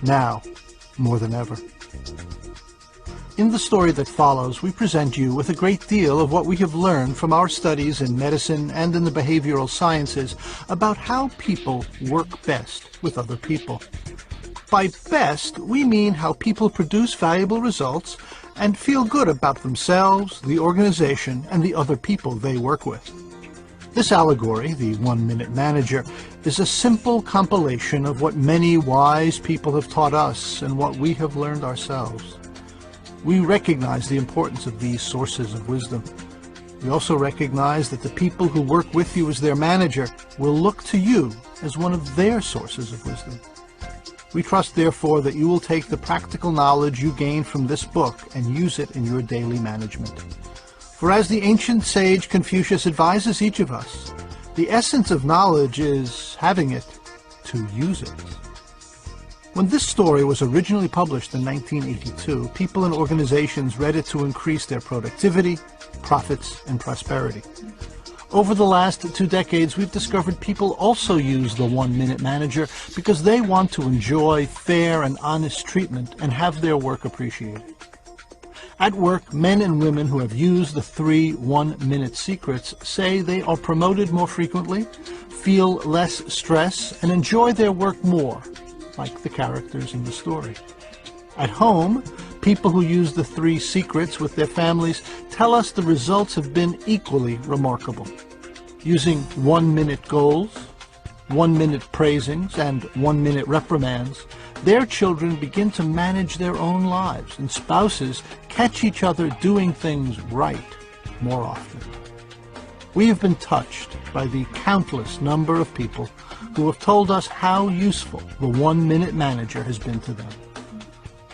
now more than ever. In the story that follows, we present you with a great deal of what we have learned from our studies in medicine and in the behavioral sciences about how people work best with other people. By best, we mean how people produce valuable results and feel good about themselves, the organization, and the other people they work with. This allegory, the 1-Minute Manager, is a simple compilation of what many wise people have taught us and what we have learned ourselves. We recognize the importance of these sources of wisdom. We also recognize that the people who work with you as their manager will look to you as one of their sources of wisdom. We trust, therefore, that you will take the practical knowledge you gain from this book and use it in your daily management. For as the ancient sage Confucius advises each of us, the essence of knowledge is having it to use it. When this story was originally published in 1982, people and organizations read it to increase their productivity, profits, and prosperity. Over the last 2 decades, we've discovered people also use the 1-Minute Manager because they want to enjoy fair and honest treatment and have their work appreciated. At work, men and women who have used the 3 1-minute secrets say they are promoted more frequently, feel less stress, and enjoy their work more, like the characters in the story. At home, people who use the 3 secrets with their families tell us the results have been equally remarkable. Using 1-minute goals, 1-minute praisings, and 1-minute reprimands, their children begin to manage their own lives, and spouses catch each other doing things right more often. We have been touched by the countless number of people who have told us how useful the 1-Minute Manager has been to them.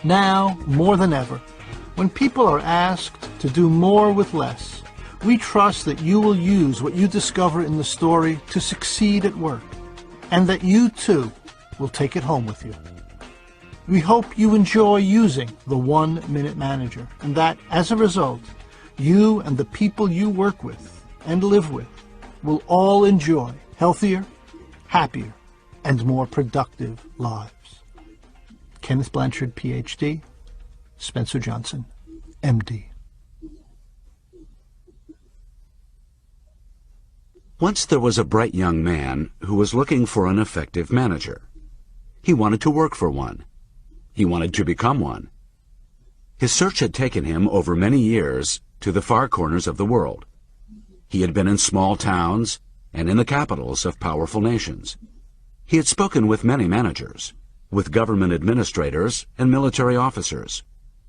Now, more than ever, when people are asked to do more with less, we trust that you will use what you discover in the story to succeed at work, and that you, too, will take it home with you. We hope you enjoy using the 1-Minute Manager, and that, as a result, you and the people you work with and live with will all enjoy healthier, happier, and more productive lives. Kenneth Blanchard, Ph.D., Spencer Johnson, M.D. Once there was a bright young man who was looking for an effective manager. He wanted to work for one. He wanted to become one. His search had taken him over many years to the far corners of the world. He had been in small towns and in the capitals of powerful nations. He had spoken with many managers, with government administrators and military officers,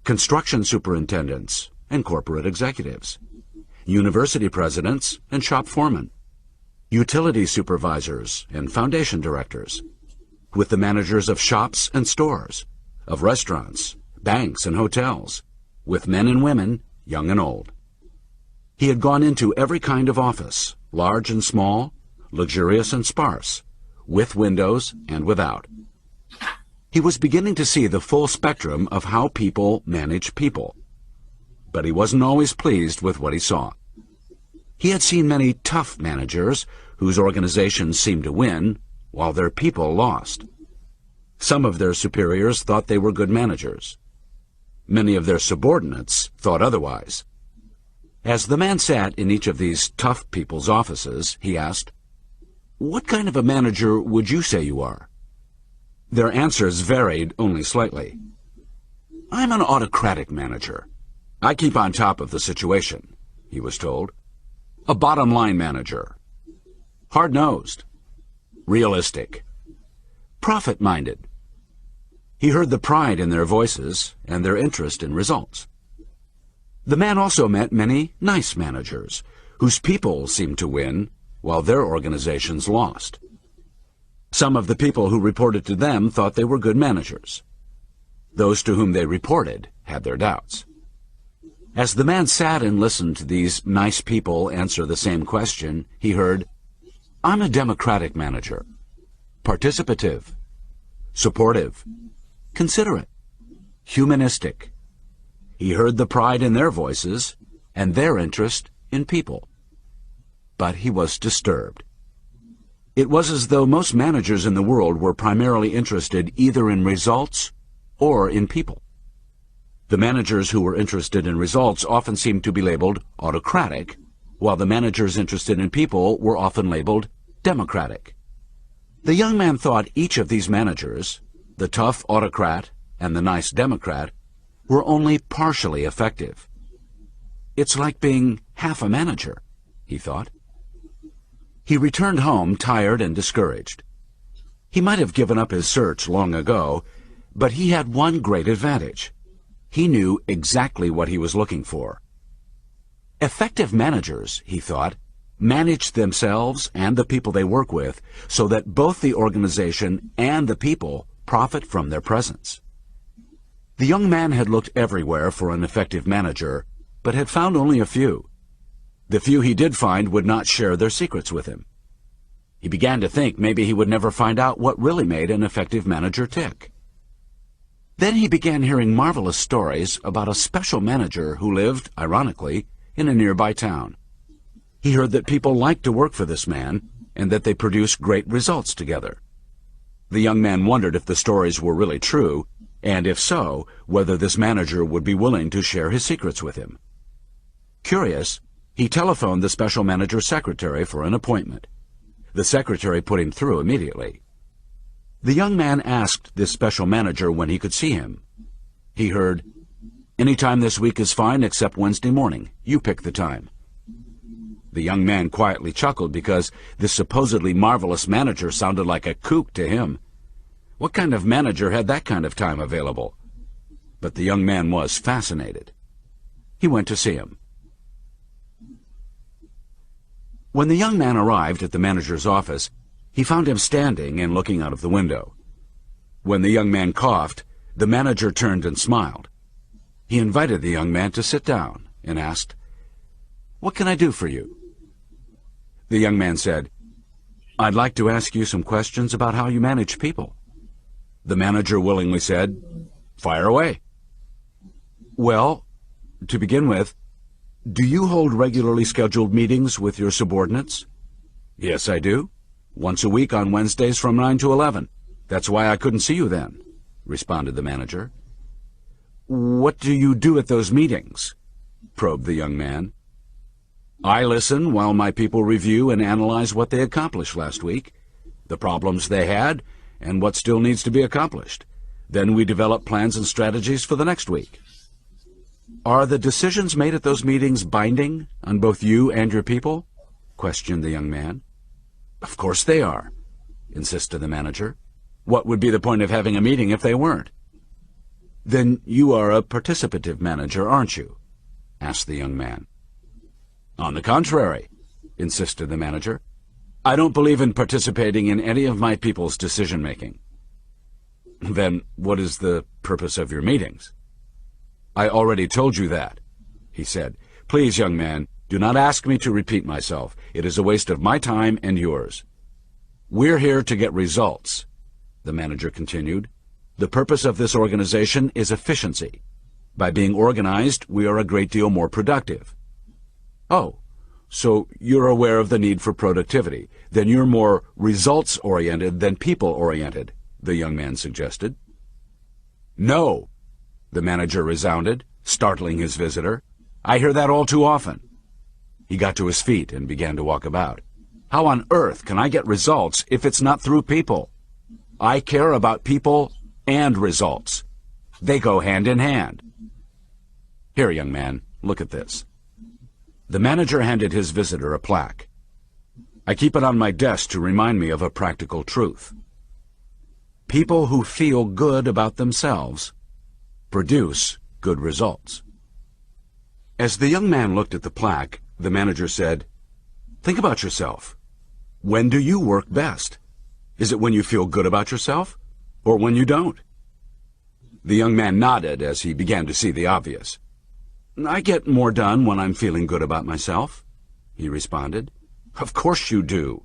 construction superintendents and corporate executives, university presidents and shop foremen, utility supervisors and foundation directors, with the managers of shops and stores, of restaurants, banks and hotels, with men and women, young and old. He had gone into every kind of office, large and small, luxurious and sparse, with windows and without. He was beginning to see the full spectrum of how people manage people. But he wasn't always pleased with what he saw. He had seen many tough managers whose organizations seemed to win, while their people lost. Some of their superiors thought they were good managers. Many of their subordinates thought otherwise. As the man sat in each of these tough people's offices, he asked, "What kind of a manager would you say you are?" Their answers varied only slightly. "I'm an autocratic manager. I keep on top of the situation," he was told. "A bottom-line manager. Hard-nosed. Realistic. Profit-minded." He heard the pride in their voices and their interest in results. The man also met many nice managers, whose people seemed to win, while their organizations lost. Some of the people who reported to them thought they were good managers. Those to whom they reported had their doubts. As the man sat and listened to these nice people answer the same question, he heard, "I'm a democratic manager. Participative. Supportive. Considerate. Humanistic." He heard the pride in their voices and their interest in people. But he was disturbed. It was as though most managers in the world were primarily interested either in results or in people. The managers who were interested in results often seemed to be labeled autocratic, while the managers interested in people were often labeled democratic. The young man thought each of these managers, the tough autocrat and the nice democrat, were only partially effective. It's like being half a manager, he thought. He returned home tired and discouraged. He might have given up his search long ago, but he had one great advantage. He knew exactly what he was looking for. Effective managers, he thought, manage themselves and the people they work with so that both the organization and the people profit from their presence. The young man had looked everywhere for an effective manager, but had found only a few. The few he did find would not share their secrets with him. He began to think maybe he would never find out what really made an effective manager tick. Then he began hearing marvelous stories about a special manager who lived, ironically, in a nearby town. He heard that people liked to work for this man and that they produced great results together. The young man wondered if the stories were really true, and if so, whether this manager would be willing to share his secrets with him. Curious, he telephoned the special manager's secretary for an appointment. The secretary put him through immediately. The young man asked this special manager when he could see him. He heard, "Any time this week is fine except Wednesday morning. You pick the time." The young man quietly chuckled because this supposedly marvelous manager sounded like a kook to him. What kind of manager had that kind of time available? But the young man was fascinated. He went to see him. When the young man arrived at the manager's office, he found him standing and looking out of the window. When the young man coughed, the manager turned and smiled. He invited the young man to sit down and asked, "What can I do for you?" The young man said, "I'd like to ask you some questions about how you manage people." The manager willingly said, "Fire away." "Well, to begin with, do you hold regularly scheduled meetings with your subordinates?" "Yes, I do. Once a week on Wednesdays from 9 to 11. That's why I couldn't see you then," responded the manager. "What do you do at those meetings?" probed the young man. "I listen while my people review and analyze what they accomplished last week, the problems they had, and what still needs to be accomplished. Then we develop plans and strategies for the next week." "Are the decisions made at those meetings binding on both you and your people?" questioned the young man. "Of course they are," insisted the manager. "What would be the point of having a meeting if they weren't?" "Then you are a participative manager, aren't you?" asked the young man. "On the contrary," insisted the manager. "I don't believe in participating in any of my people's decision-making." "Then what is the purpose of your meetings?" "I already told you that," he said. "Please, young man, do not ask me to repeat myself. It is a waste of my time and yours." "We're here to get results," the manager continued. "The purpose of this organization is efficiency. By being organized, we are a great deal more productive." "Oh, so you're aware of the need for productivity. Then you're more results-oriented than people-oriented," the young man suggested. "No," the manager resounded, startling his visitor. "I hear that all too often." He got to his feet and began to walk about. "How on earth can I get results if it's not through people? I care about people and results. They go hand in hand." "Here, young man, look at this." The manager handed his visitor a plaque. "I keep it on my desk to remind me of a practical truth. People who feel good about themselves produce good results." As the young man looked at the plaque, the manager said, "Think about yourself. When do you work best? Is it when you feel good about yourself, or when you don't?" The young man nodded as he began to see the obvious. "I get more done when I'm feeling good about myself," he responded. "Of course you do,"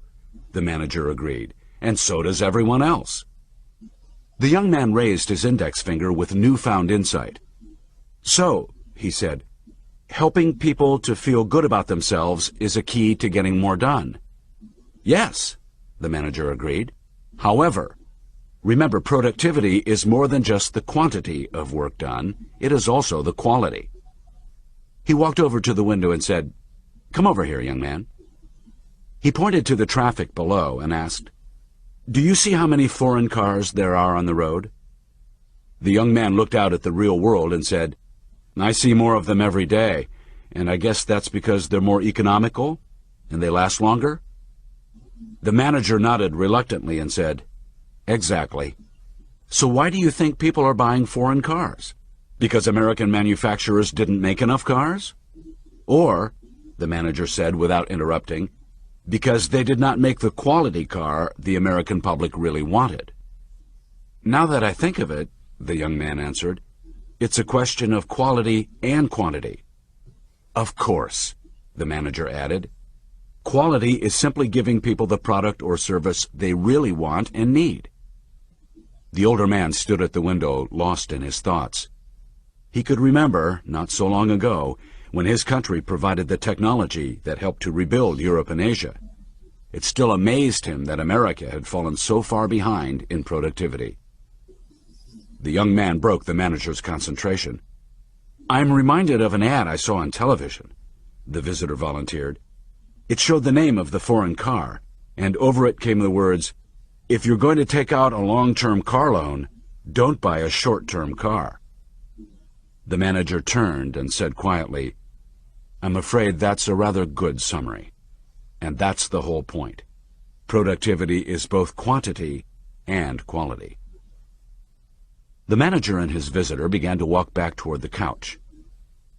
the manager agreed, "and so does everyone else." The young man raised his index finger with newfound insight. "So," he said, "helping people to feel good about themselves is a key to getting more done." "Yes," the manager agreed. However, remember, productivity is more than just the quantity of work done. It is also the quality. He walked over to the window and said, "Come over here, young man." He pointed to the traffic below and asked, "Do you see how many foreign cars there are on the road?" The young man looked out at the real world and said, "I see more of them every day, and I guess that's because they're more economical and they last longer?" The manager nodded reluctantly and said, "Exactly. So why do you think people are buying foreign cars? Because American manufacturers didn't make enough cars? Or," the manager said without interrupting, "because they did not make the quality car the American public really wanted?" "Now that I think of it," the young man answered, "it's a question of quality and quantity." "Of course," the manager added. "Quality is simply giving people the product or service they really want and need." The older man stood at the window, lost in his thoughts. He could remember, not so long ago, when his country provided the technology that helped to rebuild Europe and Asia. It still amazed him that America had fallen so far behind in productivity. The young man broke the manager's concentration. "I'm reminded of an ad I saw on television," the visitor volunteered. "It showed the name of the foreign car, and over it came the words, 'If you're going to take out a long-term car loan, don't buy a short-term car.'" The manager turned and said quietly, "I'm afraid that's a rather good summary. And that's the whole point. Productivity is both quantity and quality." The manager and his visitor began to walk back toward the couch.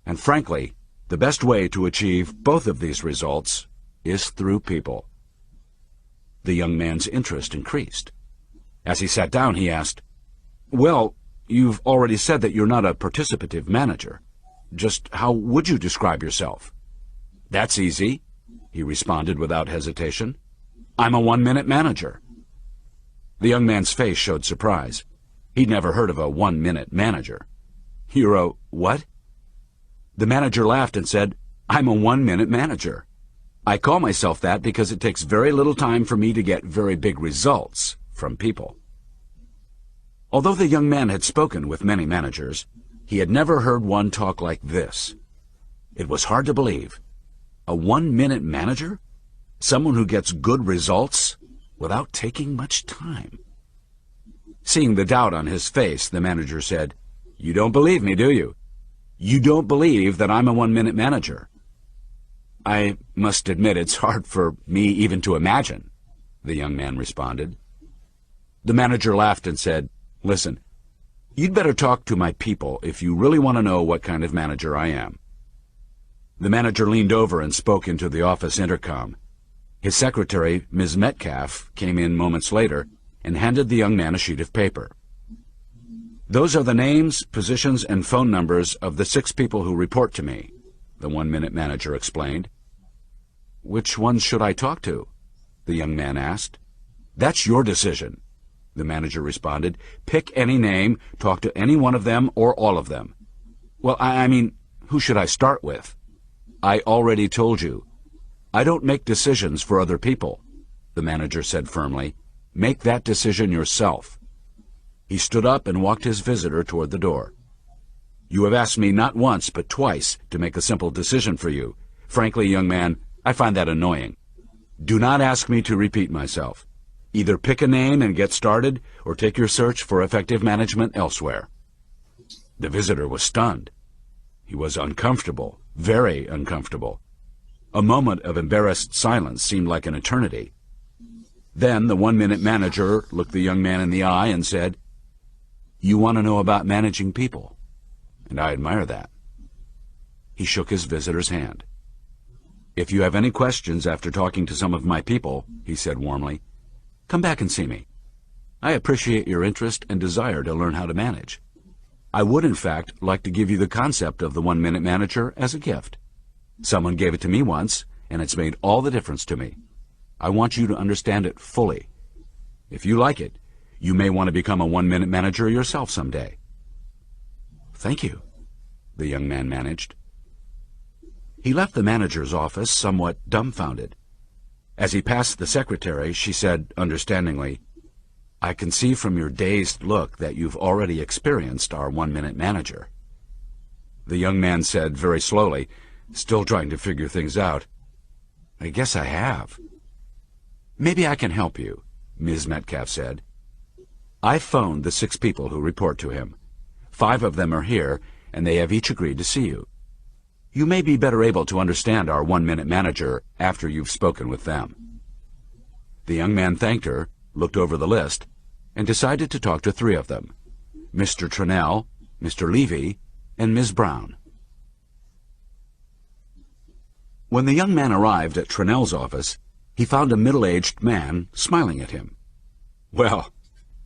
And frankly, the best way to achieve both of these results is through people. The young man's interest increased. As he sat down, he asked, "Well, you've already said that you're not a participative manager. Just how would you describe yourself?" "That's easy," he responded without hesitation. "I'm a one-minute manager." The young man's face showed surprise. He'd never heard of a one-minute manager. "You're a what?" The manager laughed and said, "I'm a one-minute manager. I call myself that because it takes very little time for me to get very big results from people." Although the young man had spoken with many managers, he had never heard one talk like this. It was hard to believe. A one-minute manager? Someone who gets good results without taking much time. Seeing the doubt on his face, the manager said, "You don't believe me, do you? You don't believe that I'm a one-minute manager?" "I must admit it's hard for me even to imagine," the young man responded. The manager laughed and said, "Listen, you'd better talk to my people if you really want to know what kind of manager I am." The manager leaned over and spoke into the office intercom. His secretary, Ms. Metcalf, came in moments later and handed the young man a sheet of paper. "Those are the names, positions, and phone numbers of the 6 people who report to me," the one-minute manager explained. "Which ones should I talk to?" the young man asked. "That's your decision," the manager responded. "Pick any name, talk to any one of them or all of them." "Well, I mean, who should I start with?" "I already told you. I don't make decisions for other people," the manager said firmly. "Make that decision yourself." He stood up and walked his visitor toward the door. "You have asked me not once but twice to make a simple decision for you. Frankly, young man, I find that annoying. Do not ask me to repeat myself. Either pick a name and get started, or take your search for effective management elsewhere." The visitor was stunned. He was uncomfortable, very uncomfortable. A moment of embarrassed silence seemed like an eternity. Then the one-minute manager looked the young man in the eye and said, "You want to know about managing people, and I admire that." He shook his visitor's hand. "If you have any questions after talking to some of my people," he said warmly, "come back and see me. I appreciate your interest and desire to learn how to manage. I would, in fact, like to give you the concept of the one-minute manager as a gift. Someone gave it to me once, and it's made all the difference to me. I want you to understand it fully. If you like it, you may want to become a one-minute manager yourself someday." "Thank you," the young man managed. He left the manager's office somewhat dumbfounded. As he passed the secretary, she said understandingly, "I can see from your dazed look that you've already experienced our 1-minute manager." The young man said very slowly, still trying to figure things out, "I guess I have." "Maybe I can help you," Ms. Metcalf said. "I phoned the 6 people who report to him. 5 of them are here, and they have each agreed to see you. You may be better able to understand our 1-minute manager after you've spoken with them." The young man thanked her, looked over the list, and decided to talk to 3 of them, Mr. Trennell, Mr. Levy, and Ms. Brown. When the young man arrived at Trennell's office, he found a middle-aged man smiling at him. "Well,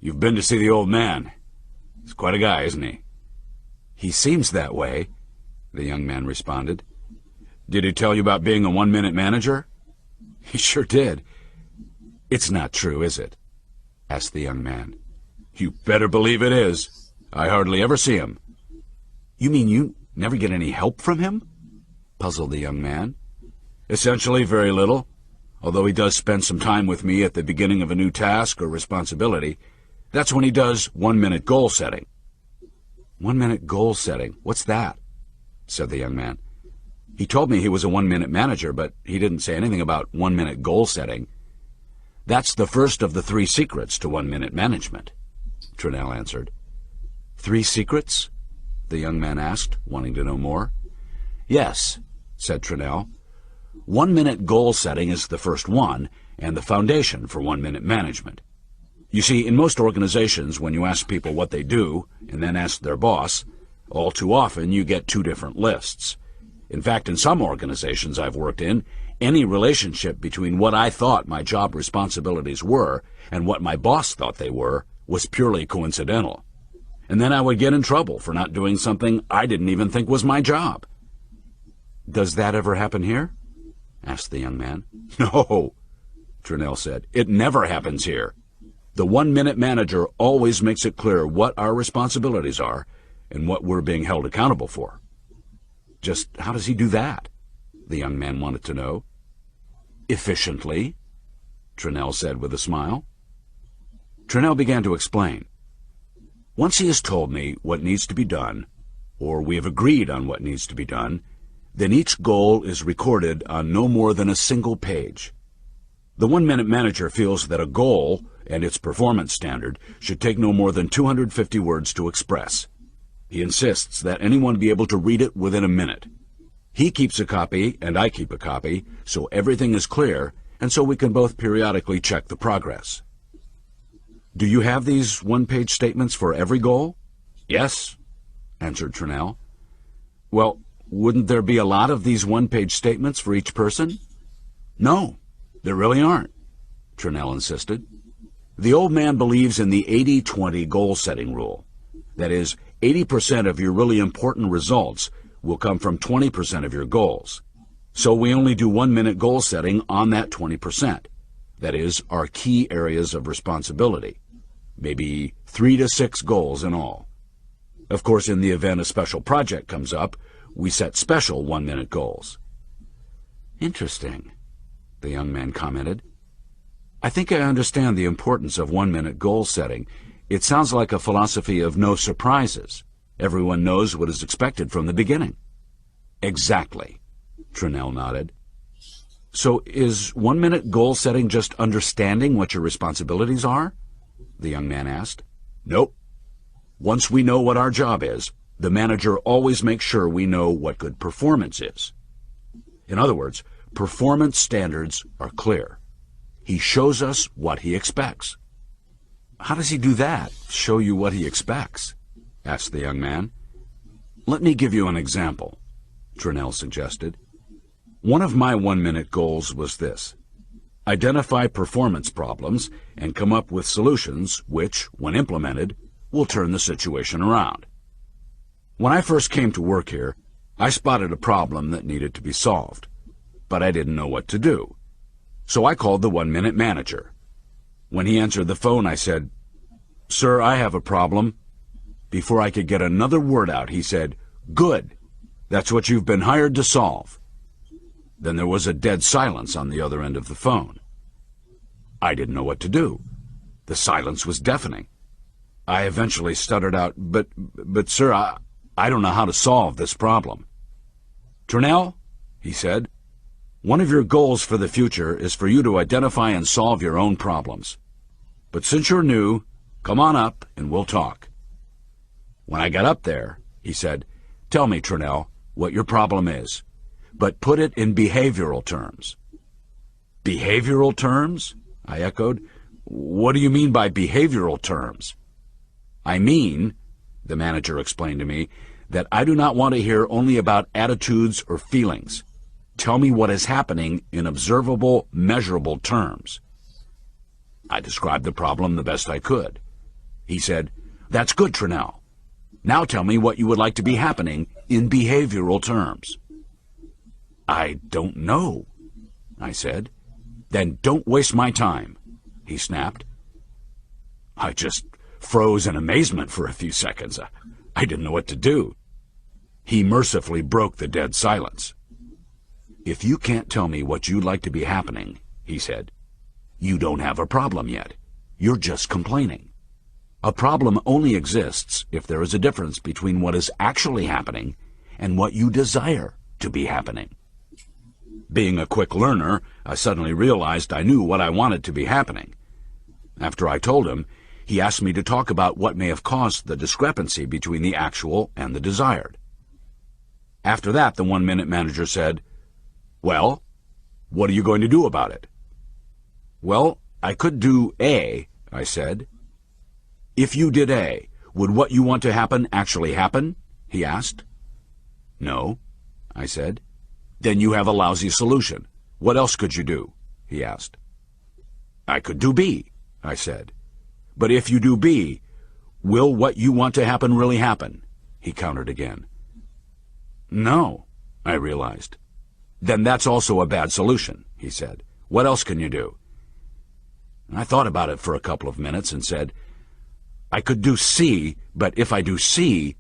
you've been to see the old man. He's quite a guy, isn't he?" "He seems that way," the young man responded. "Did he tell you about being a 1-minute manager?" "He sure did." "It's not true, is it?" asked the young man. "You better believe it is. I hardly ever see him." "You mean you never get any help from him?" puzzled the young man. "Essentially very little, although he does spend some time with me at the beginning of a new task or responsibility. That's when he does 1-minute goal setting." "1-minute goal setting? What's that?" said the young man. "He told me he was a 1-minute manager, but he didn't say anything about 1-minute goal setting." "That's the first of the 3 secrets to 1-minute management," Trennell answered. 3 secrets?" the young man asked, wanting to know more. "Yes," said Trennell. 1-minute goal setting is the first one, and the foundation for 1-minute management. You see, in most organizations, when you ask people what they do, and then ask their boss, all too often you get 2 different lists. In fact, in some organizations I've worked in, any relationship between what I thought my job responsibilities were and what my boss thought they were was purely coincidental. And then I would get in trouble for not doing something I didn't even think was my job. "Does that ever happen here?" asked the young man. "No," Trennell said. "It never happens here. The 1-minute manager always makes it clear what our responsibilities are and what we're being held accountable for." "Just how does he do that?" the young man wanted to know. "Efficiently," Trennell said with a smile. Trennell began to explain. "Once he has told me what needs to be done, or we have agreed on what needs to be done, then each goal is recorded on no more than a single page. The 1-minute manager feels that a goal and its performance standard should take no more than 250 words to express. He insists that anyone be able to read it within a minute. He keeps a copy and I keep a copy, so everything is clear, and so we can both periodically check the progress." "Do you have these 1-page statements for every goal?" "Yes," answered Trennell. "Well, wouldn't there be a lot of these 1-page statements for each person?" "No, there really aren't," Trennell insisted. "The old man believes in the 80-20 goal-setting rule. That is, 80% of your really important results will come from 20% of your goals. So we only do 1-minute goal setting on that 20%. That is, our key areas of responsibility. Maybe 3 to 6 goals in all. Of course, in the event a special project comes up, we set special 1-minute goals." "Interesting," the young man commented. "I think I understand the importance of 1-minute goal setting. It sounds like a philosophy of no surprises. Everyone knows what is expected from the beginning." "Exactly," Trennell nodded. "So is 1-minute goal setting just understanding what your responsibilities are?" the young man asked. "Nope. Once we know what our job is, the manager always makes sure we know what good performance is. In other words, performance standards are clear. He shows us what he expects." "How does he do that, show you what he expects?" asked the young man. "Let me give you an example," Trennell suggested. "One of my 1-minute goals was this: identify performance problems and come up with solutions which, when implemented, will turn the situation around. When I first came to work here, I spotted a problem that needed to be solved, but I didn't know what to do. So I called the 1-minute manager. When he answered the phone, I said, "Sir, I have a problem." Before I could get another word out, he said, "Good. That's what you've been hired to solve." Then there was a dead silence on the other end of the phone. I didn't know what to do. The silence was deafening. I eventually stuttered out, But sir, I don't know how to solve this problem." "Turnell," he said, "one of your goals for the future is for you to identify and solve your own problems. But since you're new, come on up and we'll talk." When I got up there, he said, "Tell me, Turnell, what your problem is, but put it in behavioral terms." "Behavioral terms?" I echoed. "What do you mean by behavioral terms?" "I mean," the manager explained to me, "that I do not want to hear only about attitudes or feelings. Tell me what is happening in observable, measurable terms." I described the problem the best I could. He said, "That's good, Turnell. Now tell me what you would like to be happening in behavioral terms." "I don't know," I said. "Then don't waste my time," he snapped. I just froze in amazement for a few seconds. I didn't know what to do. He mercifully broke the dead silence. "If you can't tell me what you'd like to be happening," he said, "you don't have a problem yet. You're just complaining. A problem only exists if there is a difference between what is actually happening and what you desire to be happening." Being a quick learner, I suddenly realized I knew what I wanted to be happening. After I told him, he asked me to talk about what may have caused the discrepancy between the actual and the desired. After that, the one-minute manager said, "Well, what are you going to do about it?" "Well, I could do A," I said. "If you did A, would what you want to happen actually happen?" he asked. "No," I said. "Then you have a lousy solution. What else could you do?" he asked. "I could do B," I said. "But if you do B, will what you want to happen really happen?" he countered again. "No," I realized. "Then that's also a bad solution," he said. "What else can you do?" I thought about it for a couple of minutes and said, "I could do C, but if I do C,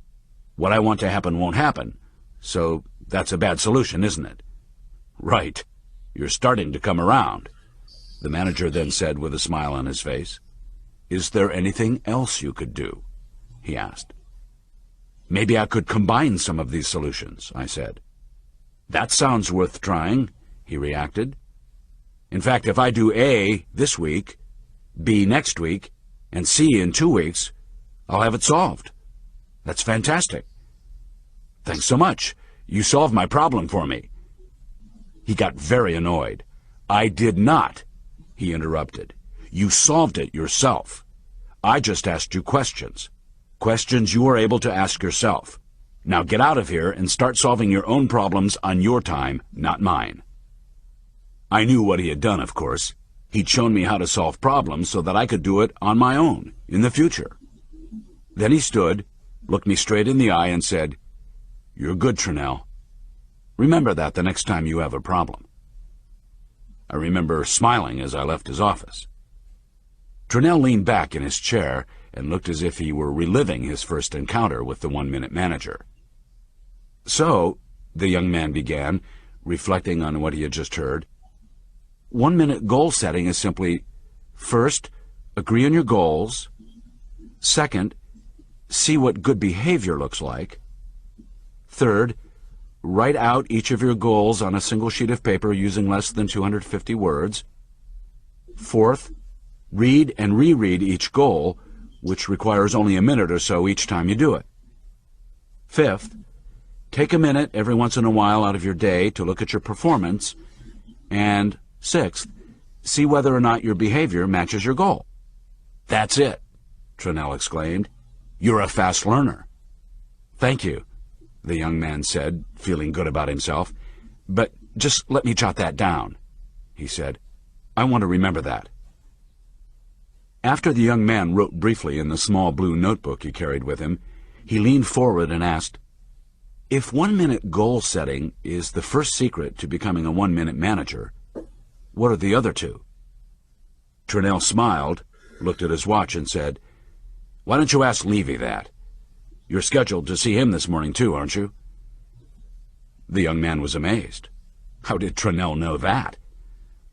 what I want to happen won't happen. So that's a bad solution, isn't it?" "Right. You're starting to come around," the manager then said with a smile on his face. "Is there anything else you could do?" he asked. "Maybe I could combine some of these solutions," I said. "That sounds worth trying," he reacted. "In fact, if I do A this week, B next week, and C in 2 weeks, I'll have it solved." "That's fantastic." "Thanks so much. You solved my problem for me." He got very annoyed. "I did not," he interrupted. "You solved it yourself. I just asked you questions. Questions you are able to ask yourself. Now get out of here and start solving your own problems on your time, not mine." I knew what he had done, of course. He'd shown me how to solve problems so that I could do it on my own in the future. Then he stood, looked me straight in the eye, and said, "You're good, Turnell. Remember that the next time you have a problem." I remember smiling as I left his office. Turnell leaned back in his chair and looked as if he were reliving his first encounter with the one-minute manager. "So," the young man began, reflecting on what he had just heard, "one-minute goal setting is simply, first, agree on your goals. Second, see what good behavior looks like. Third, write out each of your goals on a single sheet of paper using less than 250 words. Fourth, read and reread each goal, which requires only a minute or so each time you do it. Fifth, take a minute every once in a while out of your day to look at your performance. And sixth, see whether or not your behavior matches your goal." "That's it," Turnell exclaimed. "You're a fast learner." "Thank you," the young man said, feeling good about himself. "But just let me jot that down," he said. "I want to remember that." After the young man wrote briefly in the small blue notebook he carried with him, he leaned forward and asked, "If one-minute goal setting is the first secret to becoming a one-minute manager, what are the other two?" Turnell smiled, looked at his watch, and said, "Why don't you ask Levy that? You're scheduled to see him this morning too, aren't you?" The young man was amazed. How did Trunell know that?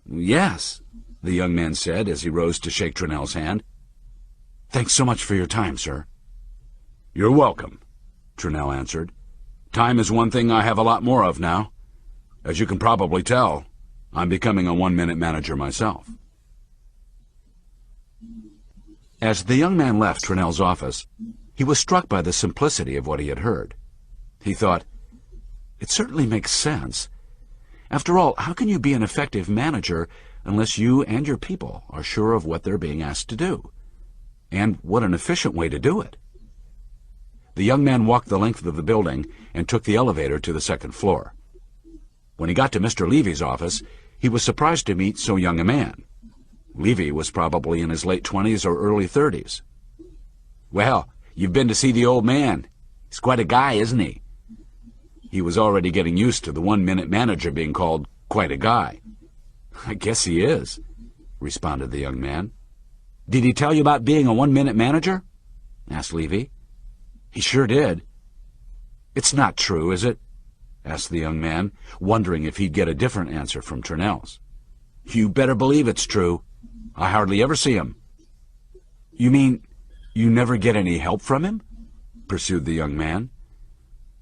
Yes, the young man said as he rose to shake Trunell's hand. Thanks so much for your time, sir. You're welcome, Trunell answered. Time is one thing I have a lot more of now. As you can probably tell, I'm becoming a one-minute manager myself. As the young man left Trunell's office, he was struck by the simplicity of what he had heard. He thought, it certainly makes sense. After all, how can you be an effective manager unless you and your people are sure of what they're being asked to do? And what an efficient way to do it. The young man walked the length of the building and took the elevator to the second floor. When he got to Mr. Levy's office, he was surprised to meet so young a man. Levy was probably in his late 20s or early 30s. Well, you've been to see the old man. He's quite a guy, isn't he? He was already getting used to the one-minute manager being called quite a guy. I guess he is, responded the young man. Did he tell you about being a one-minute manager? Asked Levy. He sure did. It's not true, is it? Asked the young man, wondering if he'd get a different answer from Trunell's. You better believe it's true. I hardly ever see him. You mean you never get any help from him? Pursued the young man.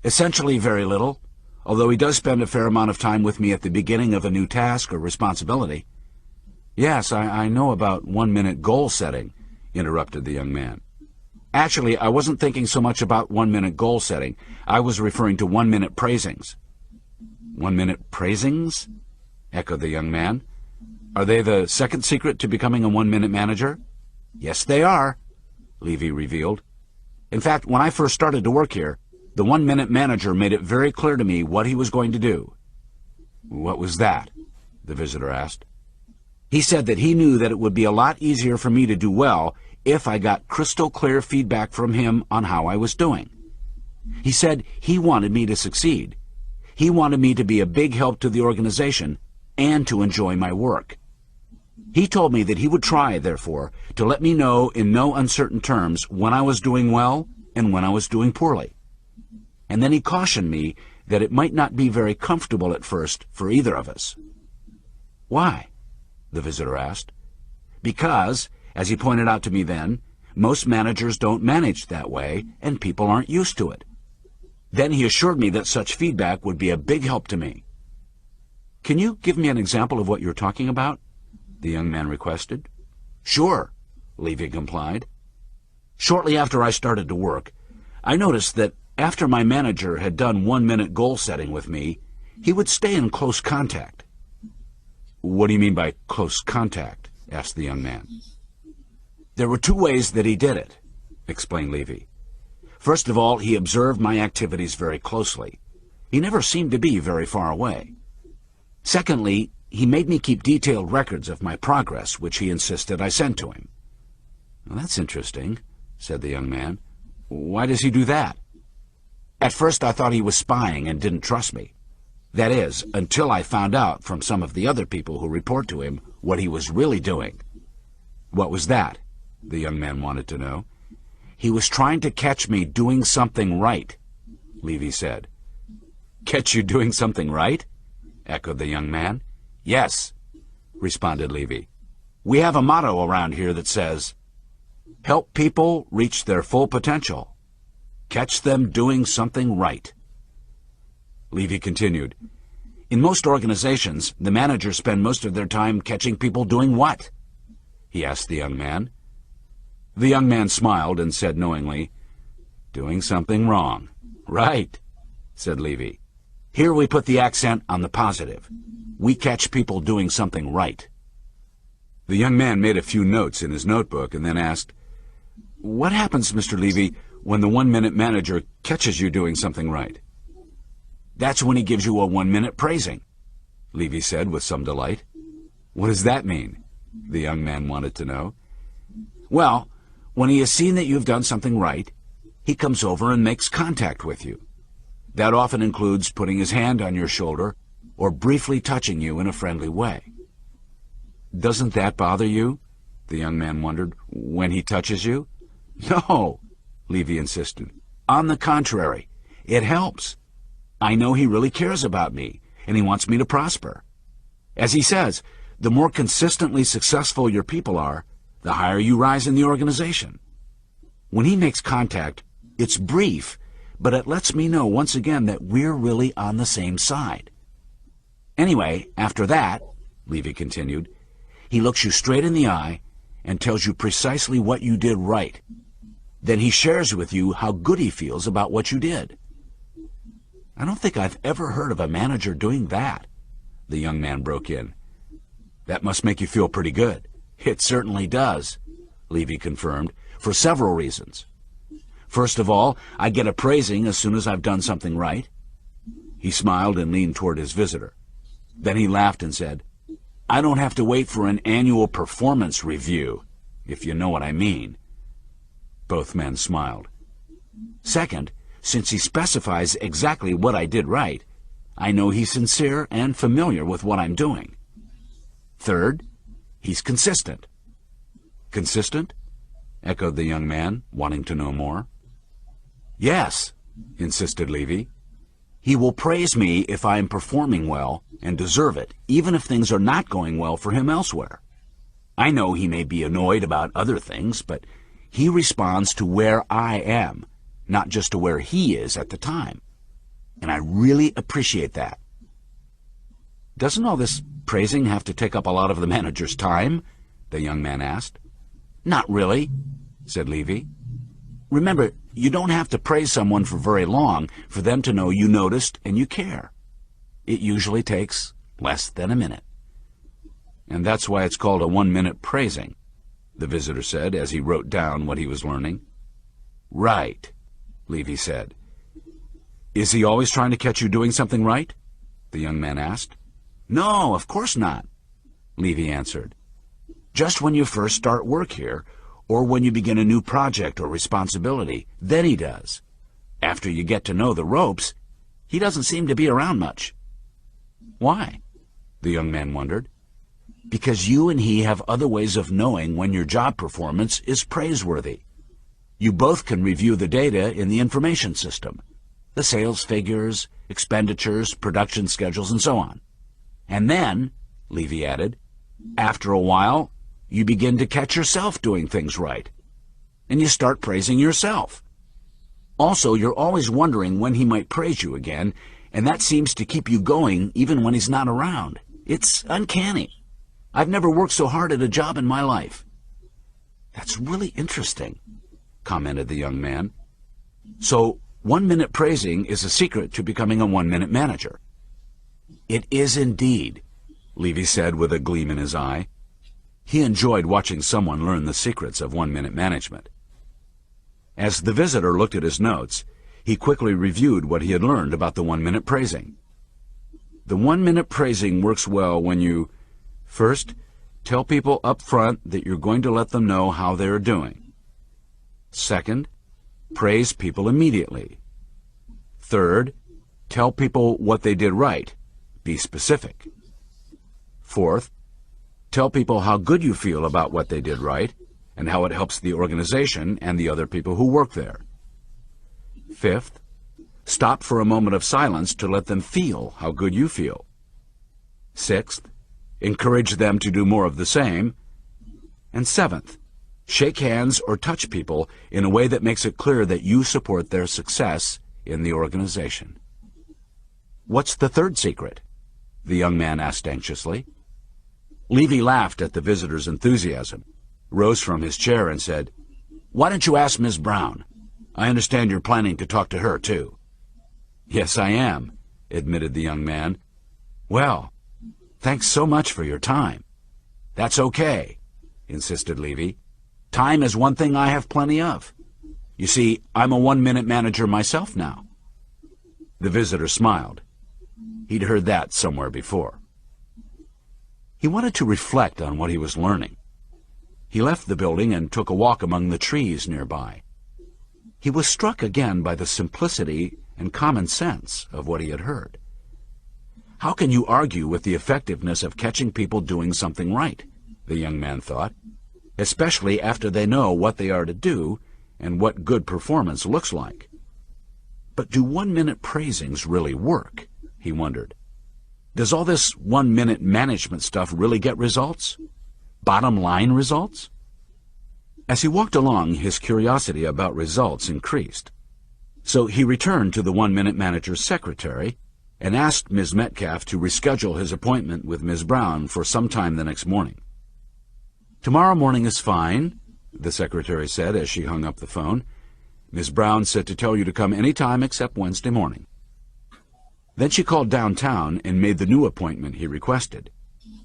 Essentially very little, although he does spend a fair amount of time with me at the beginning of a new task or responsibility. Yes, I know about one-minute goal setting, interrupted the young man. Actually, I wasn't thinking so much about one-minute goal setting. I was referring to one-minute praisings. One-minute praisings? Echoed the young man. Are they the second secret to becoming a one-minute manager? Yes, they are, Levy revealed. In fact, when I first started to work here, the one-minute manager made it very clear to me what he was going to do. What was that? The visitor asked. He said that he knew that it would be a lot easier for me to do well if I got crystal clear feedback from him on how I was doing. He said he wanted me to succeed. He wanted me to be a big help to the organization and to enjoy my work. He told me that he would try, therefore, to let me know in no uncertain terms when I was doing well and when I was doing poorly. And then he cautioned me that it might not be very comfortable at first for either of us. Why? The visitor asked. Because, as he pointed out to me then, most managers don't manage that way, and people aren't used to it. Then he assured me that such feedback would be a big help to me. Can you give me an example of what you're talking about? The young man requested. Sure, Levy complied. Shortly after I started to work, I noticed that after my manager had done one-minute goal setting with me, he would stay in close contact. What do you mean by close contact? Asked the young man. There were two ways that he did it, explained Levy. First of all, he observed my activities very closely. He never seemed to be very far away. Secondly, he made me keep detailed records of my progress, which he insisted I send to him. Well, that's interesting, said the young man. Why does he do that? At first I thought he was spying and didn't trust me. That is, until I found out from some of the other people who report to him what he was really doing. What was that? The young man wanted to know. He was trying to catch me doing something right, Levy said. Catch you doing something right? Echoed the young man. Yes, responded Levy. We have a motto around here that says, help people reach their full potential. Catch them doing something right. Levy continued. In most organizations, the managers spend most of their time catching people doing what? He asked the young man. The young man smiled and said knowingly, doing something wrong. Right, said Levy. Here we put the accent on the positive. We catch people doing something right. The young man made a few notes in his notebook and then asked, What happens, Mr. Levy, when the one-minute manager catches you doing something right? That's when he gives you a one-minute praising, Levy said with some delight. What does that mean? The young man wanted to know. Well, when he has seen that you've done something right, he comes over and makes contact with you. That often includes putting his hand on your shoulder or briefly touching you in a friendly way. Doesn't that bother you? The young man wondered. When he touches you? No, Levy insisted. On the contrary, it helps. I know he really cares about me, and he wants me to prosper. As he says, the more consistently successful your people are, the higher you rise in the organization. When he makes contact, it's brief, but it lets me know once again that we're really on the same side. Anyway, after that, Levy continued, he looks you straight in the eye and tells you precisely what you did right. Then he shares with you how good he feels about what you did. I don't think I've ever heard of a manager doing that, the young man broke in. That must make you feel pretty good. It certainly does, Levy confirmed, for several reasons. First of all, I get a praising as soon as I've done something right. He smiled and leaned toward his visitor. Then he laughed and said, I don't have to wait for an annual performance review, if you know what I mean. Both men smiled. Second, since he specifies exactly what I did right, I know he's sincere and familiar with what I'm doing. Third, he's consistent. Consistent? Echoed the young man, wanting to know more. Yes, insisted Levy. He will praise me if I am performing well and deserve it, even if things are not going well for him elsewhere. I know he may be annoyed about other things, but he responds to where I am, not just to where he is at the time. And I really appreciate that. Doesn't all this praising have to take up a lot of the manager's time? The young man asked. Not really, said Levy. Remember, you don't have to praise someone for very long for them to know you noticed and you care. It usually takes less than a minute. And that's why it's called a 1-minute praising, the visitor said as he wrote down what he was learning. Right, Levy said. Is he always trying to catch you doing something right? The young man asked. No, of course not, Levy answered. Just when you first start work here, or when you begin a new project or responsibility, then he does. After you get to know the ropes, he doesn't seem to be around much. Why? The young man wondered. Because you and he have other ways of knowing when your job performance is praiseworthy. You both can review the data in the information system, the sales figures, expenditures, production schedules, and so on. And then, Levy added, after a while, you begin to catch yourself doing things right, and you start praising yourself. Also, you're always wondering when he might praise you again, and that seems to keep you going even when he's not around. It's uncanny. I've never worked so hard at a job in my life. That's really interesting, commented the young man. So, 1-minute praising is a secret to becoming a 1-minute manager. It is indeed, Levy said with a gleam in his eye. He enjoyed watching someone learn the secrets of 1-minute management. As the visitor looked at his notes, he quickly reviewed what he had learned about the 1-minute praising. The 1-minute praising works well when you, first, tell people up front that you're going to let them know how they're doing. Second, praise people immediately. Third, tell people what they did right. Be specific. Fourth, tell people how good you feel about what they did right and how it helps the organization and the other people who work there. Fifth, stop for a moment of silence to let them feel how good you feel. Sixth, encourage them to do more of the same. And seventh, shake hands or touch people in a way that makes it clear that you support their success in the organization. What's the third secret? The young man asked anxiously. Levy laughed at the visitor's enthusiasm, rose from his chair and said, Why don't you ask Miss Brown? I understand you're planning to talk to her, too. Yes, I am, admitted the young man. Well, thanks so much for your time. That's okay, insisted Levy. Time is one thing I have plenty of. You see, I'm a 1-minute manager myself now. The visitor smiled. He'd heard that somewhere before. He wanted to reflect on what he was learning. He left the building and took a walk among the trees nearby. He was struck again by the simplicity and common sense of what he had heard. How can you argue with the effectiveness of catching people doing something right, the young man thought, especially after they know what they are to do and what good performance looks like. But do 1-minute praisings really work? He wondered. Does all this one-minute management stuff really get results? Bottom line results? As he walked along, his curiosity about results increased. So he returned to the one-minute manager's secretary and asked Ms. Metcalf to reschedule his appointment with Ms. Brown for some time the next morning. "Tomorrow morning is fine," the secretary said as she hung up the phone. "Ms. Brown said to tell you to come any time except Wednesday morning." Then she called downtown and made the new appointment he requested.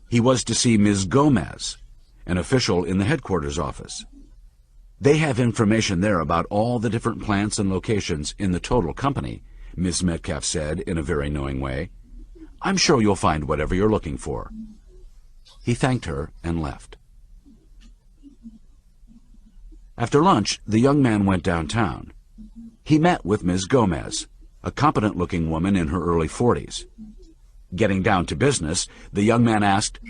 He was to see Ms. Gomez, an official in the headquarters office. "They have information there about all the different plants and locations in the total company," Ms. Metcalf said in a very knowing way. "I'm sure you'll find whatever you're looking for." He thanked her and left. After lunch, the young man went downtown. He met with Ms. Gomez, a competent-looking woman in her early 40s. Getting down to business, the young man asked,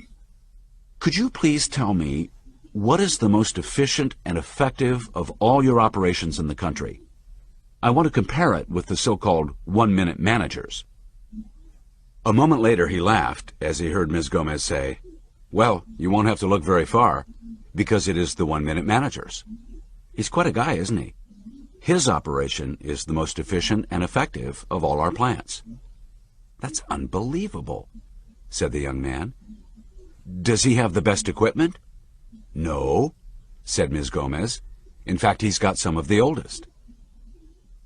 "Could you please tell me what is the most efficient and effective of all your operations in the country? I want to compare it with the so-called one-minute managers." A moment later he laughed as he heard Ms. Gomez say, "Well, you won't have to look very far, because it is the one-minute managers. He's quite a guy, isn't he? His operation is the most efficient and effective of all our plants." "That's unbelievable," said the young man. "Does he have the best equipment?" "No," said Ms. Gomez. "In fact, he's got some of the oldest."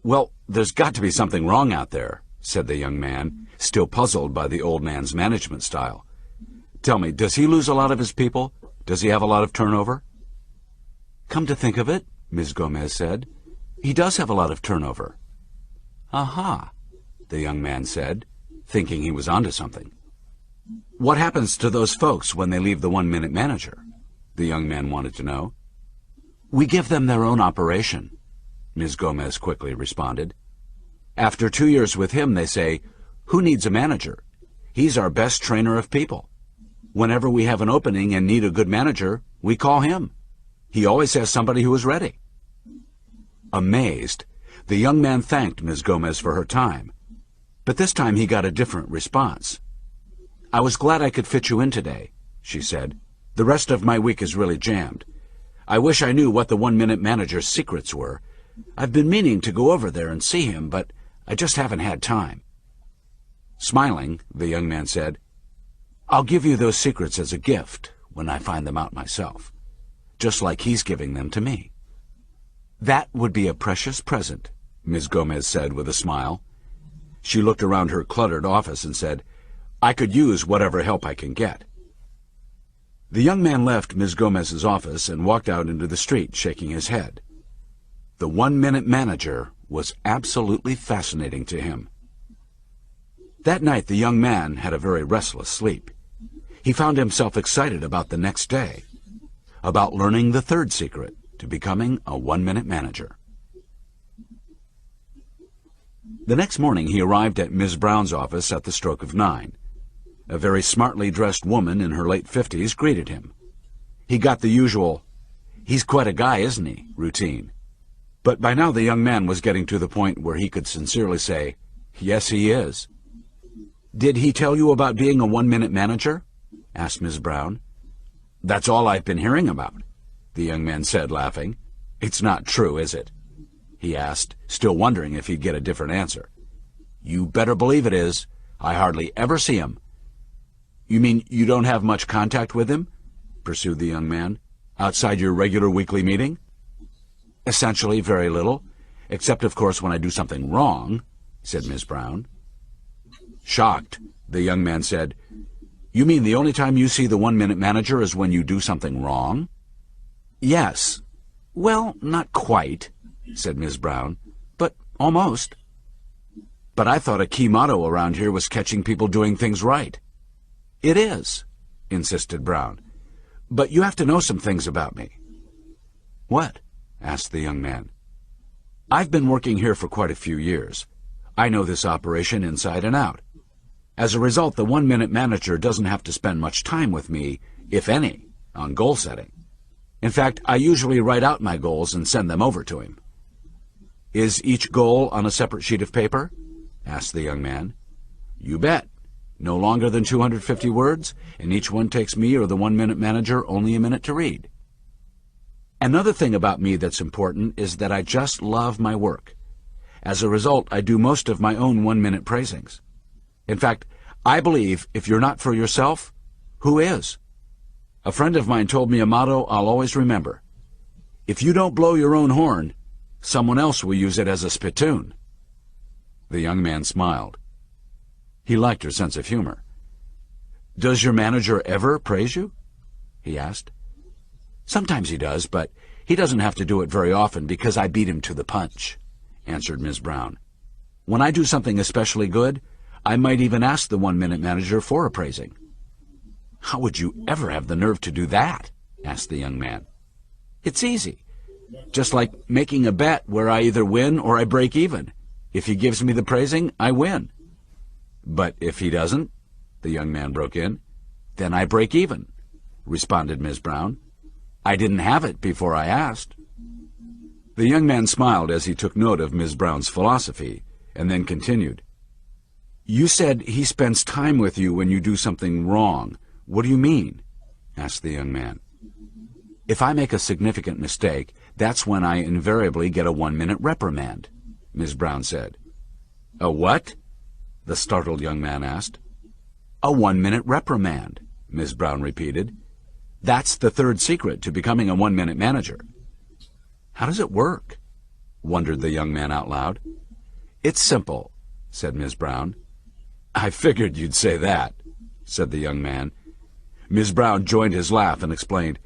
"Well, there's got to be something wrong out there," said the young man, still puzzled by the old man's management style. "Tell me, does he lose a lot of his people? Does he have a lot of turnover?" "Come to think of it," Ms. Gomez said, "he does have a lot of turnover." "Aha," the young man said, thinking he was onto something. "What happens to those folks when they leave the one-minute manager?" the young man wanted to know. "We give them their own operation," Ms. Gomez quickly responded. "After 2 years with him, they say, 'Who needs a manager? He's our best trainer of people. Whenever we have an opening and need a good manager, we call him. He always has somebody who is ready.'" Amazed, the young man thanked Ms. Gomez for her time, but this time he got a different response. "I was glad I could fit you in today," she said. "The rest of my week is really jammed. I wish I knew what the one-minute manager's secrets were. I've been meaning to go over there and see him, but I just haven't had time." Smiling, the young man said, "I'll give you those secrets as a gift when I find them out myself, just like he's giving them to me." "That would be a precious present," Ms. Gomez said with a smile. She looked around her cluttered office and said, "I could use whatever help I can get." The young man left Ms. Gomez's office and walked out into the street, shaking his head. The one-minute manager was absolutely fascinating to him. That night the young man had a very restless sleep. He found himself excited about the next day, about learning the third secret to becoming a one-minute manager. The next morning he arrived at Ms. Brown's office at the stroke of 9. A very smartly dressed woman in her late 50s greeted him. He got the usual, "He's quite a guy, isn't he?" routine. But by now the young man was getting to the point where he could sincerely say, "Yes, he is." "Did he tell you about being a one-minute manager?" asked Ms. Brown. "That's all I've been hearing about," the young man said, laughing. "It's not true, is it?" he asked, still wondering if he'd get a different answer. "You better believe it is. I hardly ever see him." "You mean you don't have much contact with him?" pursued the young man. "Outside your regular weekly meeting?" "Essentially very little, except of course when I do something wrong," said Ms. Brown. Shocked, the young man said, "You mean the only time you see the one-minute manager is when you do something wrong?" "Yes. Well, not quite," said Ms. Brown, "but almost." "But I thought a key motto around here was catching people doing things right." "It is," insisted Brown, "but you have to know some things about me." "What?" asked the young man. "I've been working here for quite a few years. I know this operation inside and out. As a result, the one-minute manager doesn't have to spend much time with me, if any, on goal setting. In fact, I usually write out my goals and send them over to him." "Is each goal on a separate sheet of paper?" asked the young man. "You bet," no longer than 250 words, and each one takes me or the 1-minute manager only a minute to read. Another thing about me that's important is that I just love my work. As a result, I do most of my own 1-minute praisings. In fact, I believe if you're not for yourself, who is? A friend of mine told me a motto I'll always remember. If you don't blow your own horn, someone else will use it as a spittoon. The young man smiled. He liked her sense of humor. Does your manager ever praise you? He asked. Sometimes he does, but he doesn't have to do it very often because I beat him to the punch, answered Ms. Brown. When I do something especially good, I might even ask the 1-minute manager for a praising. How would you ever have the nerve to do that? Asked the young man. It's easy. Just like making a bet where I either win or I break even. If he gives me the praising, I win. But if he doesn't, the young man broke in, then I break even, responded Ms. Brown. I didn't have it before I asked. The young man smiled as he took note of Ms. Brown's philosophy, and then continued. You said he spends time with you when you do something wrong. What do you mean? Asked the young man. If I make a significant mistake, that's when I invariably get a 1-minute reprimand, Ms. Brown said. A what? The startled young man asked. A 1-minute reprimand, Ms. Brown repeated. That's the third secret to becoming a 1-minute manager. How does it work? Wondered the young man out loud. It's simple, said Ms. Brown. I figured you'd say that, said the young man. Ms. Brown joined his laugh and explained,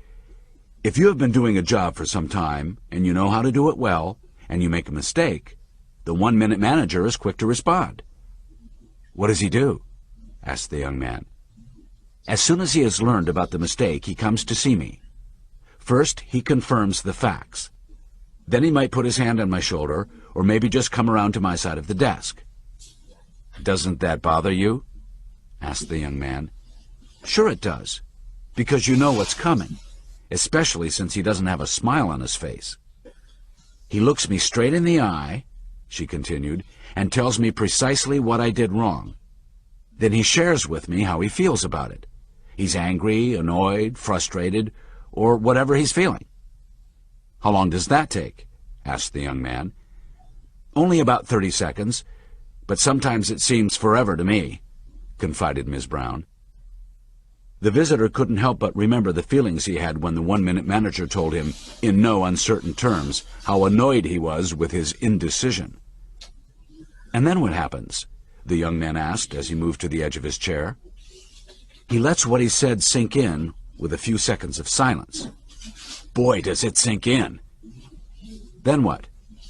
if you have been doing a job for some time, and you know how to do it well, and you make a mistake, the 1-minute manager is quick to respond. What does he do? Asked the young man. As soon as he has learned about the mistake, he comes to see me. First, he confirms the facts. Then he might put his hand on my shoulder, or maybe just come around to my side of the desk. Doesn't that bother you? Asked the young man. Sure it does, because you know what's coming, especially since he doesn't have a smile on his face. He looks me straight in the eye, she continued, and tells me precisely what I did wrong. Then he shares with me how he feels about it. He's angry, annoyed, frustrated, or whatever he's feeling. How long does that take? Asked the young man. Only about 30 seconds, but sometimes it seems forever to me, confided Ms. Brown. The visitor couldn't help but remember the feelings he had when the 1-minute manager told him, in no uncertain terms, how annoyed he was with his indecision. And then what happens? The young man asked as he moved to the edge of his chair. He lets what he said sink in with a few seconds of silence. Boy, does it sink in. Then what?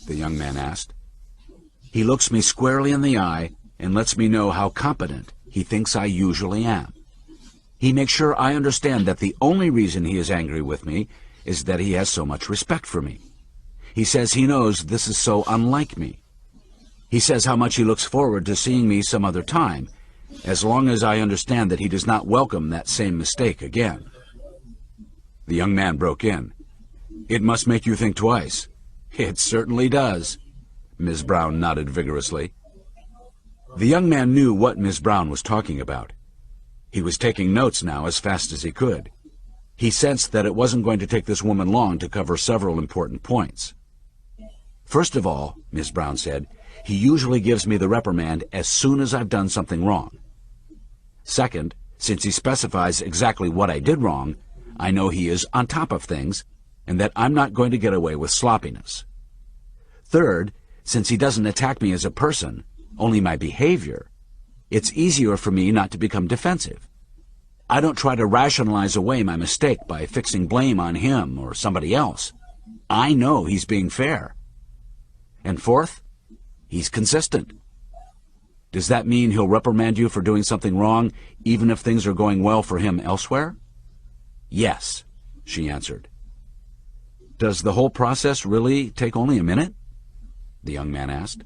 The young man asked. He looks me squarely in the eye and lets me know how competent he thinks I usually am. He makes sure I understand that the only reason he is angry with me is that he has so much respect for me. He says he knows this is so unlike me. He says how much he looks forward to seeing me some other time, as long as I understand that he does not welcome that same mistake again. The young man broke in. It must make you think twice. It certainly does. Ms. Brown nodded vigorously. The young man knew what Ms. Brown was talking about. He was taking notes now as fast as he could. He sensed that it wasn't going to take this woman long to cover several important points. First of all, Ms. Brown said, he usually gives me the reprimand as soon as I've done something wrong. Second, since he specifies exactly what I did wrong, I know he is on top of things and that I'm not going to get away with sloppiness. Third, since he doesn't attack me as a person, only my behavior, it's easier for me not to become defensive. I don't try to rationalize away my mistake by fixing blame on him or somebody else. I know he's being fair. And fourth, he's consistent. Does that mean he'll reprimand you for doing something wrong, even if things are going well for him elsewhere? Yes, she answered. Does the whole process really take only a minute? The young man asked.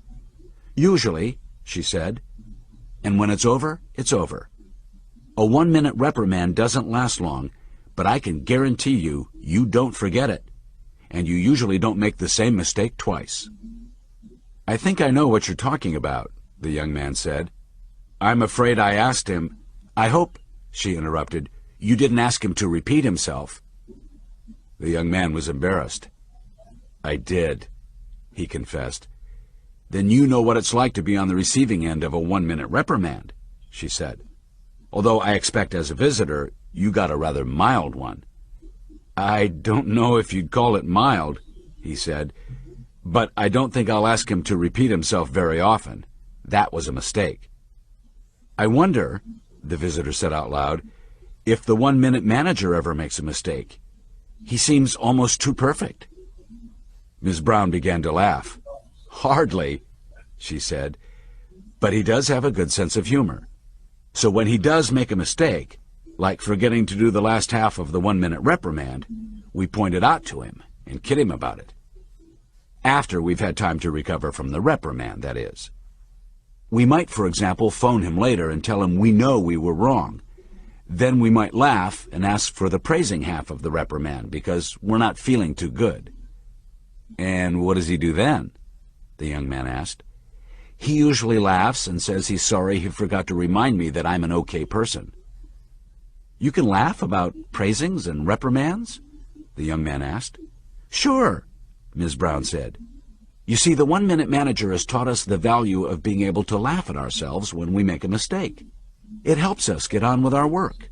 Usually, she said. And when it's over, it's over. A 1-minute reprimand doesn't last long, but I can guarantee you, you don't forget it. And you usually don't make the same mistake twice. I think I know what you're talking about, the young man said. I'm afraid I asked him. I hope, she interrupted, you didn't ask him to repeat himself. The young man was embarrassed. I did, he confessed. Then you know what it's like to be on the receiving end of a 1-minute reprimand, she said. Although I expect as a visitor, you got a rather mild one. I don't know if you'd call it mild, he said, but I don't think I'll ask him to repeat himself very often. That was a mistake. I wonder, the visitor said out loud, if the 1-minute manager ever makes a mistake. He seems almost too perfect. Ms. Brown began to laugh. Hardly, she said, but he does have a good sense of humor. So when he does make a mistake, like forgetting to do the last half of the 1-minute reprimand, we point it out to him and kid him about it. After we've had time to recover from the reprimand, that is. We might, for example, phone him later and tell him we know we were wrong. Then we might laugh and ask for the praising half of the reprimand because we're not feeling too good. And what does he do then? The young man asked. He usually laughs and says he's sorry he forgot to remind me that I'm an okay person. You can laugh about praisings and reprimands? The young man asked. Sure, Ms. Brown said. You see, the 1-minute manager has taught us the value of being able to laugh at ourselves when we make a mistake. It helps us get on with our work.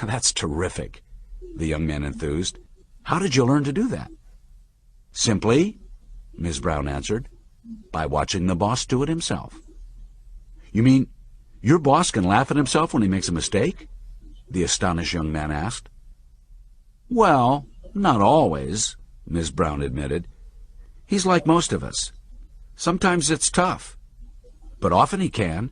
That's terrific, the young man enthused. How did you learn to do that? Simply, Ms. Brown answered, by watching the boss do it himself. You mean your boss can laugh at himself when he makes a mistake? The astonished young man asked. Well, not always, Ms. Brown admitted. He's like most of us. Sometimes it's tough, but often he can.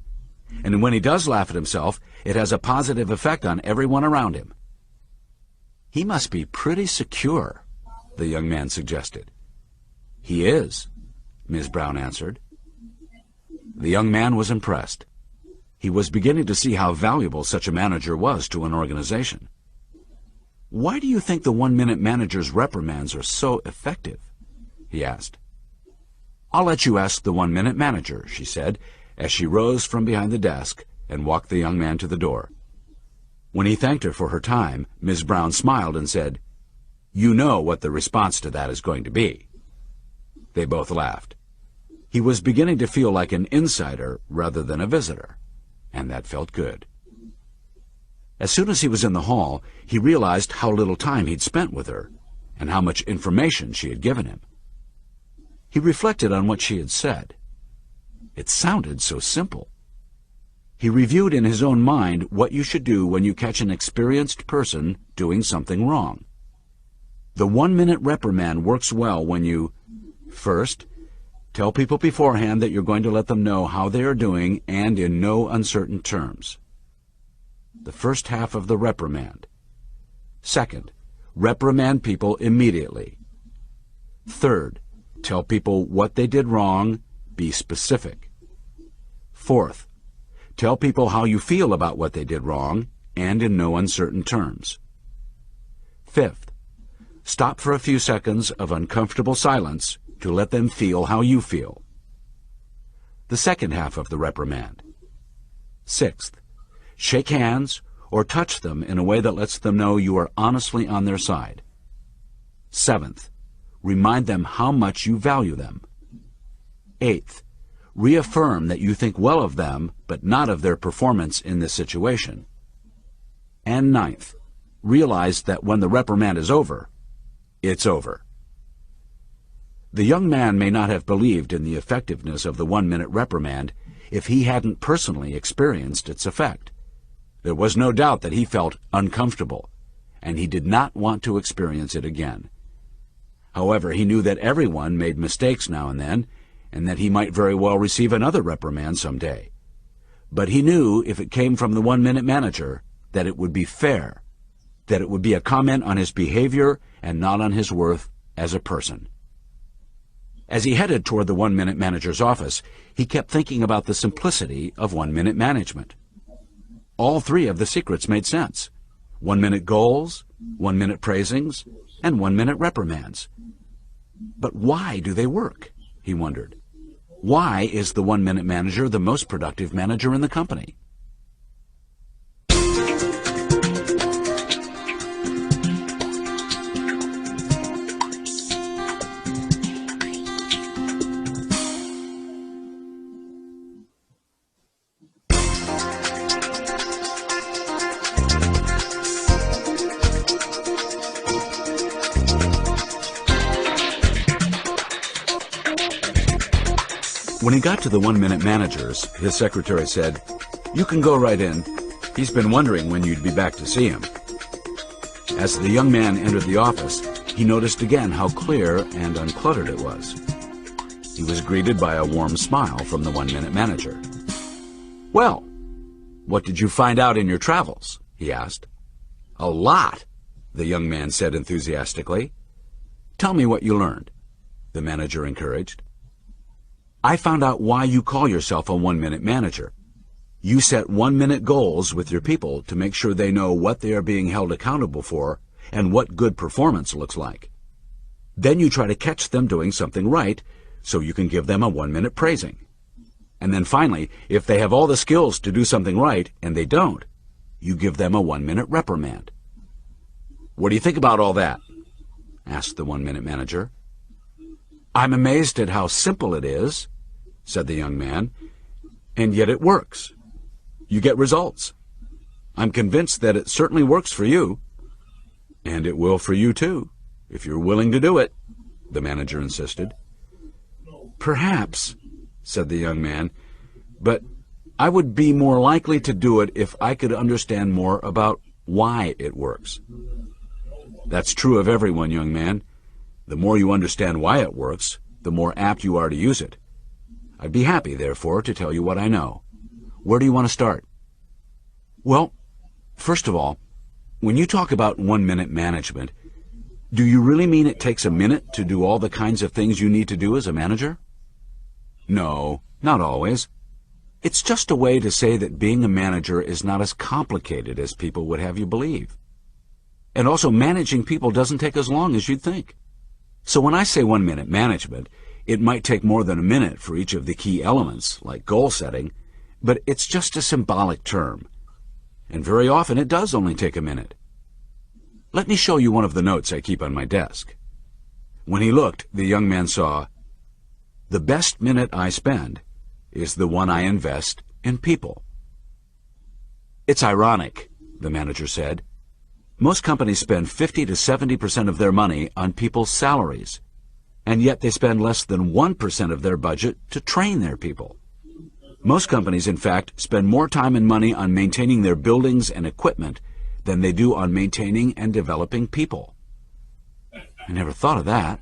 And when he does laugh at himself, it has a positive effect on everyone around him. He must be pretty secure, the young man suggested. He is, Ms. Brown answered. The young man was impressed. He was beginning to see how valuable such a manager was to an organization. Why do you think the 1-minute manager's reprimands are so effective? He asked. I'll let you ask the 1-minute manager, she said, as she rose from behind the desk and walked the young man to the door. When he thanked her for her time, Ms. Brown smiled and said, You know what the response to that is going to be. They both laughed. He was beginning to feel like an insider rather than a visitor, and that felt good. As soon as he was in the hall, he realized how little time he'd spent with her and how much information she had given him. He reflected on what she had said. It sounded so simple. He reviewed in his own mind what you should do when you catch an experienced person doing something wrong. The 1-minute reprimand works well when you, first, tell people beforehand that you're going to let them know how they are doing and in no uncertain terms. The first half of the reprimand. Second, reprimand people immediately. Third, tell people what they did wrong, be specific. Fourth, tell people how you feel about what they did wrong and in no uncertain terms. Fifth, stop for a few seconds of uncomfortable silence to let them feel how you feel. The second half of the reprimand. Sixth, shake hands or touch them in a way that lets them know you are honestly on their side. Seventh, remind them how much you value them. Eighth, reaffirm that you think well of them but not of their performance in this situation. And ninth, realize that when the reprimand is over, it's over. The young man may not have believed in the effectiveness of the 1-minute reprimand if he hadn't personally experienced its effect. There was no doubt that he felt uncomfortable, and he did not want to experience it again. However, he knew that everyone made mistakes now and then, and that he might very well receive another reprimand someday. But he knew if it came from the 1-minute manager that it would be fair, that it would be a comment on his behavior and not on his worth as a person. As he headed toward the 1-minute manager's office, he kept thinking about the simplicity of 1-minute management. All three of the secrets made sense. 1-minute goals, 1-minute praisings, and 1-minute reprimands. But why do they work? He wondered. Why is the one-minute manager the most productive manager in the company? When he got to the one-minute managers, his secretary said, "You can go right in. He's been wondering when you'd be back to see him." As the young man entered the office, he noticed again how clear and uncluttered it was. He was greeted by a warm smile from the one-minute manager. "Well, what did you find out in your travels?" he asked. "A lot," the young man said enthusiastically. "Tell me what you learned," the manager encouraged. "I found out why you call yourself a one-minute manager. You set one-minute goals with your people to make sure they know what they are being held accountable for and what good performance looks like. Then you try to catch them doing something right so you can give them a one-minute praising. And then finally, if they have all the skills to do something right and they don't, you give them a one-minute reprimand." "What do you think about all that?" asked the one-minute manager. "I'm amazed at how simple it is," said the young man, "and yet it works. You get results. I'm convinced that it certainly works for you." "And it will for you too, if you're willing to do it," the manager insisted. "Perhaps," said the young man, "but I would be more likely to do it if I could understand more about why it works." "That's true of everyone, young man. The more you understand why it works, the more apt you are to use it. I'd be happy, therefore, to tell you what I know. Where do you want to start?" "Well, first of all, when you talk about one-minute management, do you really mean it takes a minute to do all the kinds of things you need to do as a manager?" "No, not always. It's just a way to say that being a manager is not as complicated as people would have you believe. And also, managing people doesn't take as long as you'd think. So when I say one-minute management, it might take more than a minute for each of the key elements, like goal setting, but it's just a symbolic term. And very often it does only take a minute. Let me show you one of the notes I keep on my desk." When he looked, the young man saw, "The best minute I spend is the one I invest in people." "It's ironic," the manager said. "Most companies spend 50 to 70% of their money on people's salaries, and yet they spend less than 1% of their budget to train their people. Most companies, in fact, spend more time and money on maintaining their buildings and equipment than they do on maintaining and developing people." "I never thought of that,"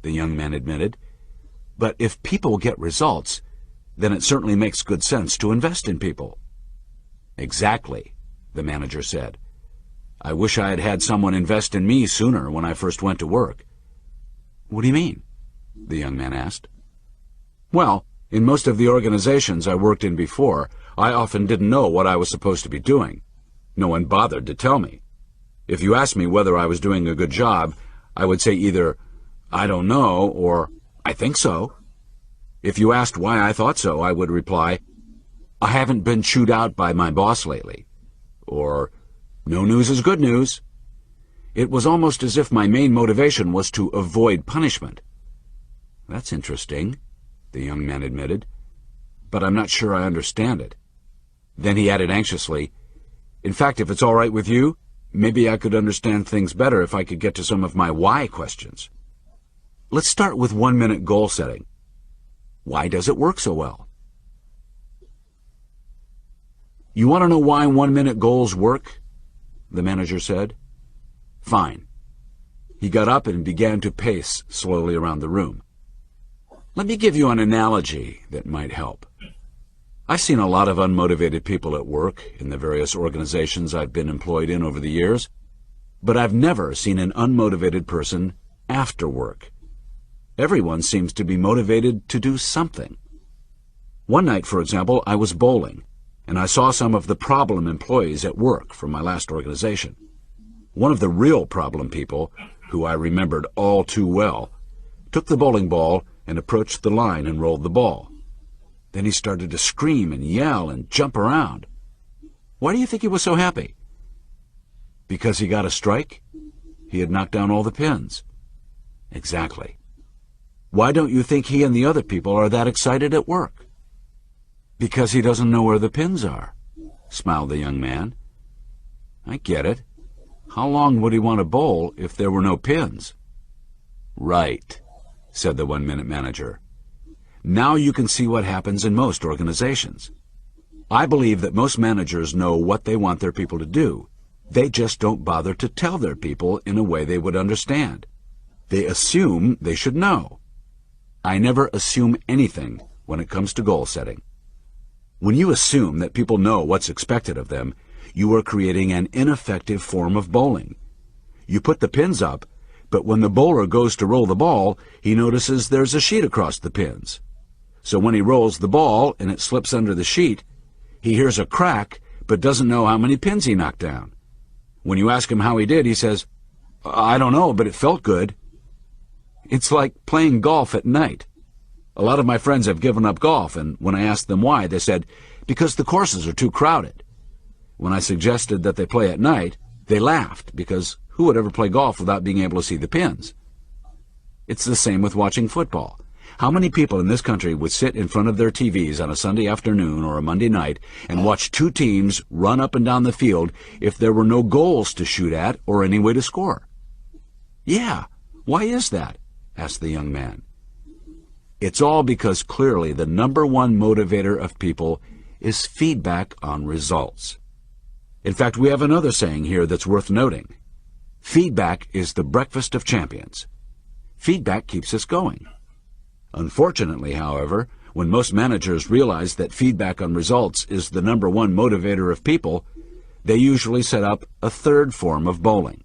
the young man admitted. "But if people get results, then it certainly makes good sense to invest in people." "Exactly," the manager said. "I wish I had had someone invest in me sooner when I first went to work." "What do you mean?" the young man asked. "Well, in most of the organizations I worked in before, I often didn't know what I was supposed to be doing. No one bothered to tell me. If you asked me whether I was doing a good job, I would say either, 'I don't know,' or 'I think so.' If you asked why I thought so, I would reply, 'I haven't been chewed out by my boss lately,' or 'No news is good news.' It was almost as if my main motivation was to avoid punishment." "That's interesting," the young man admitted, "but I'm not sure I understand it." Then he added anxiously, "In fact, if it's all right with you, maybe I could understand things better if I could get to some of my why questions. Let's start with one-minute goal setting. Why does it work so well?" "You want to know why one-minute goals work?" the manager said. "Fine." He got up and began to pace slowly around the room. "Let me give you an analogy that might help. I've seen a lot of unmotivated people at work in the various organizations I've been employed in over the years, but I've never seen an unmotivated person after work. Everyone seems to be motivated to do something. One night, for example, I was bowling, and I saw some of the problem employees at work from my last organization. One of the real problem people, who I remembered all too well, took the bowling ball and approached the line and rolled the ball. Then he started to scream and yell and jump around. Why do you think he was so happy? Because he got a strike? He had knocked down all the pins. Exactly. Why don't you think he and the other people are that excited at work? Because he doesn't know where the pins are, smiled the young man. I get it. How long would he want to bowl if there were no pins? Right, said the one-minute manager. Now you can see what happens in most organizations. I believe that most managers know what they want their people to do. They just don't bother to tell their people in a way they would understand. They assume they should know. I never assume anything when it comes to goal setting. When you assume that people know what's expected of them, you are creating an ineffective form of bowling. You put the pins up, but when the bowler goes to roll the ball, he notices there's a sheet across the pins. So when he rolls the ball and it slips under the sheet, he hears a crack but doesn't know how many pins he knocked down. When you ask him how he did, he says, I don't know, but it felt good. It's like playing golf at night. A lot of my friends have given up golf, and when I asked them why, they said, because the courses are too crowded. When I suggested that they play at night, they laughed, because who would ever play golf without being able to see the pins? It's the same with watching football. How many people in this country would sit in front of their TVs on a Sunday afternoon or a Monday night and watch two teams run up and down the field if there were no goals to shoot at or any way to score? Yeah, why is that? Asked the young man. It's all because clearly the number one motivator of people is feedback on results. In fact, we have another saying here that's worth noting. Feedback is the breakfast of champions. Feedback keeps us going. Unfortunately, however, when most managers realize that feedback on results is the number one motivator of people, they usually set up a third form of bowling.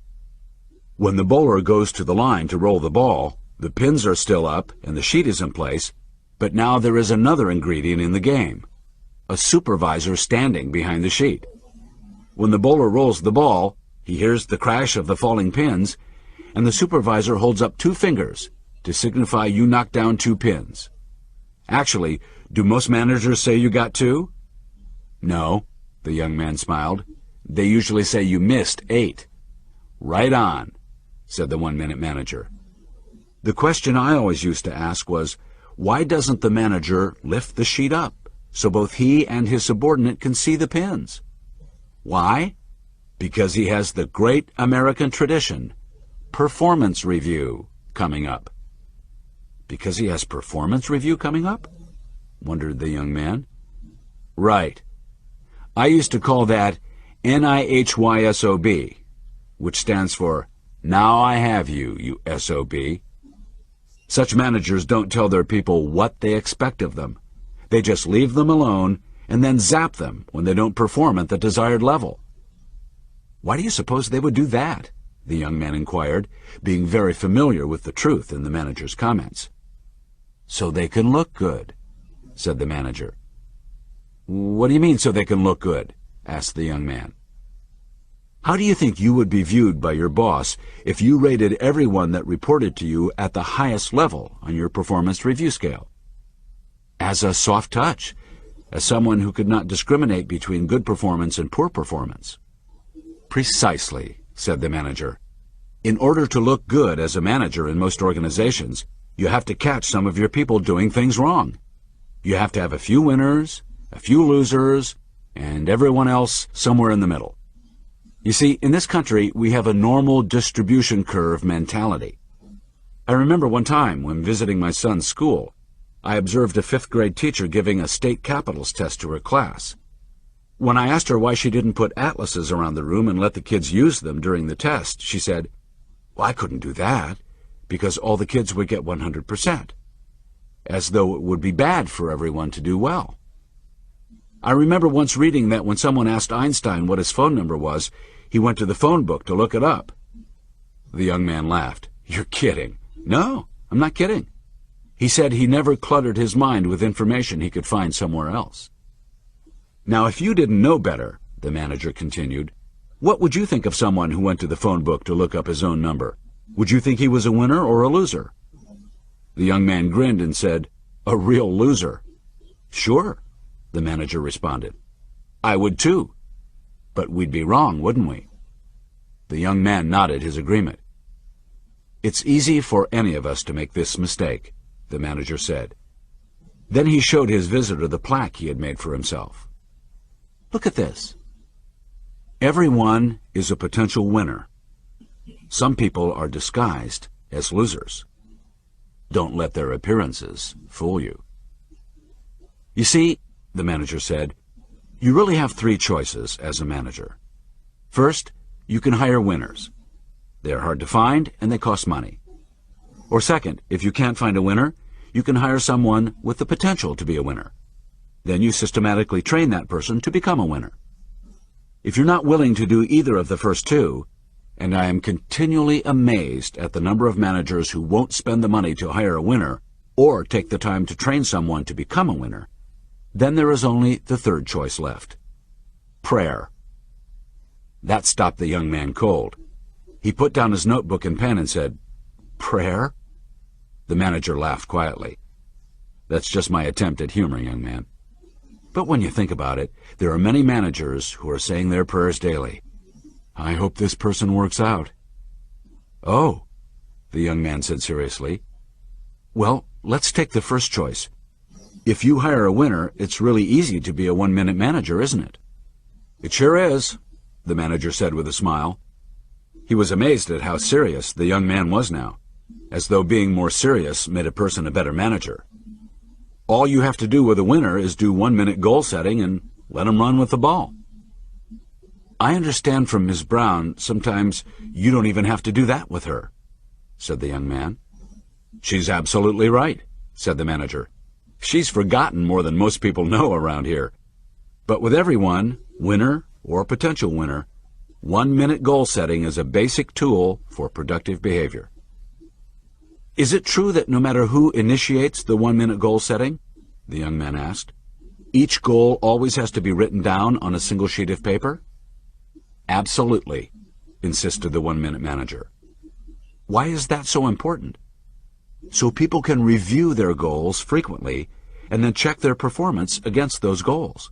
When the bowler goes to the line to roll the ball, the pins are still up and the sheet is in place, but now there is another ingredient in the game, a supervisor standing behind the sheet. When the bowler rolls the ball, he hears the crash of the falling pins, and the supervisor holds up two fingers to signify you knocked down 2 pins. Actually, do most managers say you got 2? No, the young man smiled. They usually say you missed 8. Right on, said the one-minute manager. The question I always used to ask was, why doesn't the manager lift the sheet up so both he and his subordinate can see the pins? Why? Because he has the great American tradition, performance review, coming up. Because he has performance review coming up? Wondered the young man. Right. I used to call that NIHYSOB, which stands for Now I Have You, you SOB. Such managers don't tell their people what they expect of them. They just leave them alone and then zap them when they don't perform at the desired level. Why do you suppose they would do that? The young man inquired, being very familiar with the truth in the manager's comments. So they can look good, said the manager. What do you mean, so they can look good? Asked the young man. How do you think you would be viewed by your boss if you rated everyone that reported to you at the highest level on your performance review scale? As a soft touch, as someone who could not discriminate between good performance and poor performance. Precisely, said the manager. In order to look good as a manager in most organizations, you have to catch some of your people doing things wrong. You have to have a few winners, a few losers, and everyone else somewhere in the middle. You see, in this country, we have a normal distribution curve mentality. I remember one time when visiting my son's school, I observed a 5th grade teacher giving a state capitals test to her class. When I asked her why she didn't put atlases around the room and let the kids use them during the test, she said, "Well, I couldn't do that, because all the kids would get 100%, as though it would be bad for everyone to do well." I remember once reading that when someone asked Einstein what his phone number was, he went to the phone book to look it up. The young man laughed. "You're kidding." "No, I'm not kidding." He said he never cluttered his mind with information he could find somewhere else. Now, if you didn't know better, the manager continued, what would you think of someone who went to the phone book to look up his own number? Would you think he was a winner or a loser? The young man grinned and said, "A real loser." "Sure," the manager responded. "I would too. But we'd be wrong, wouldn't we?" The young man nodded his agreement. "It's easy for any of us to make this mistake," the manager said. Then he showed his visitor the plaque he had made for himself. "Look at this. Everyone is a potential winner. Some people are disguised as losers. Don't let their appearances fool you." "You see," the manager said, "you really have three choices as a manager. First, you can hire winners. They're hard to find and they cost money. Or second, if you can't find a winner, you can hire someone with the potential to be a winner. Then you systematically train that person to become a winner. If you're not willing to do either of the first two, and I am continually amazed at the number of managers who won't spend the money to hire a winner or take the time to train someone to become a winner, then there is only the third choice left: prayer." That stopped the young man cold. He put down his notebook and pen and said, "Prayer?" The manager laughed quietly. "That's just my attempt at humor, young man. But when you think about it, there are many managers who are saying their prayers daily. I hope this person works out." "Oh," the young man said seriously. "Well, let's take the first choice. If you hire a winner, it's really easy to be a one-minute manager, isn't it?" "It sure is," the manager said with a smile. He was amazed at how serious the young man was now, as though being more serious made a person a better manager. "All you have to do with a winner is do 1-minute goal setting and let him run with the ball." "I understand from Ms. Brown sometimes you don't even have to do that with her," said the young man. "She's absolutely right," said the manager. "She's forgotten more than most people know around here. But with everyone, winner or potential winner, 1-minute goal setting is a basic tool for productive behavior." "Is it true that no matter who initiates the 1-minute goal setting?" the young man asked. "Each goal always has to be written down on a single sheet of paper?" "Absolutely," insisted the 1-minute manager. "Why is that so important?" "So people can review their goals frequently and then check their performance against those goals."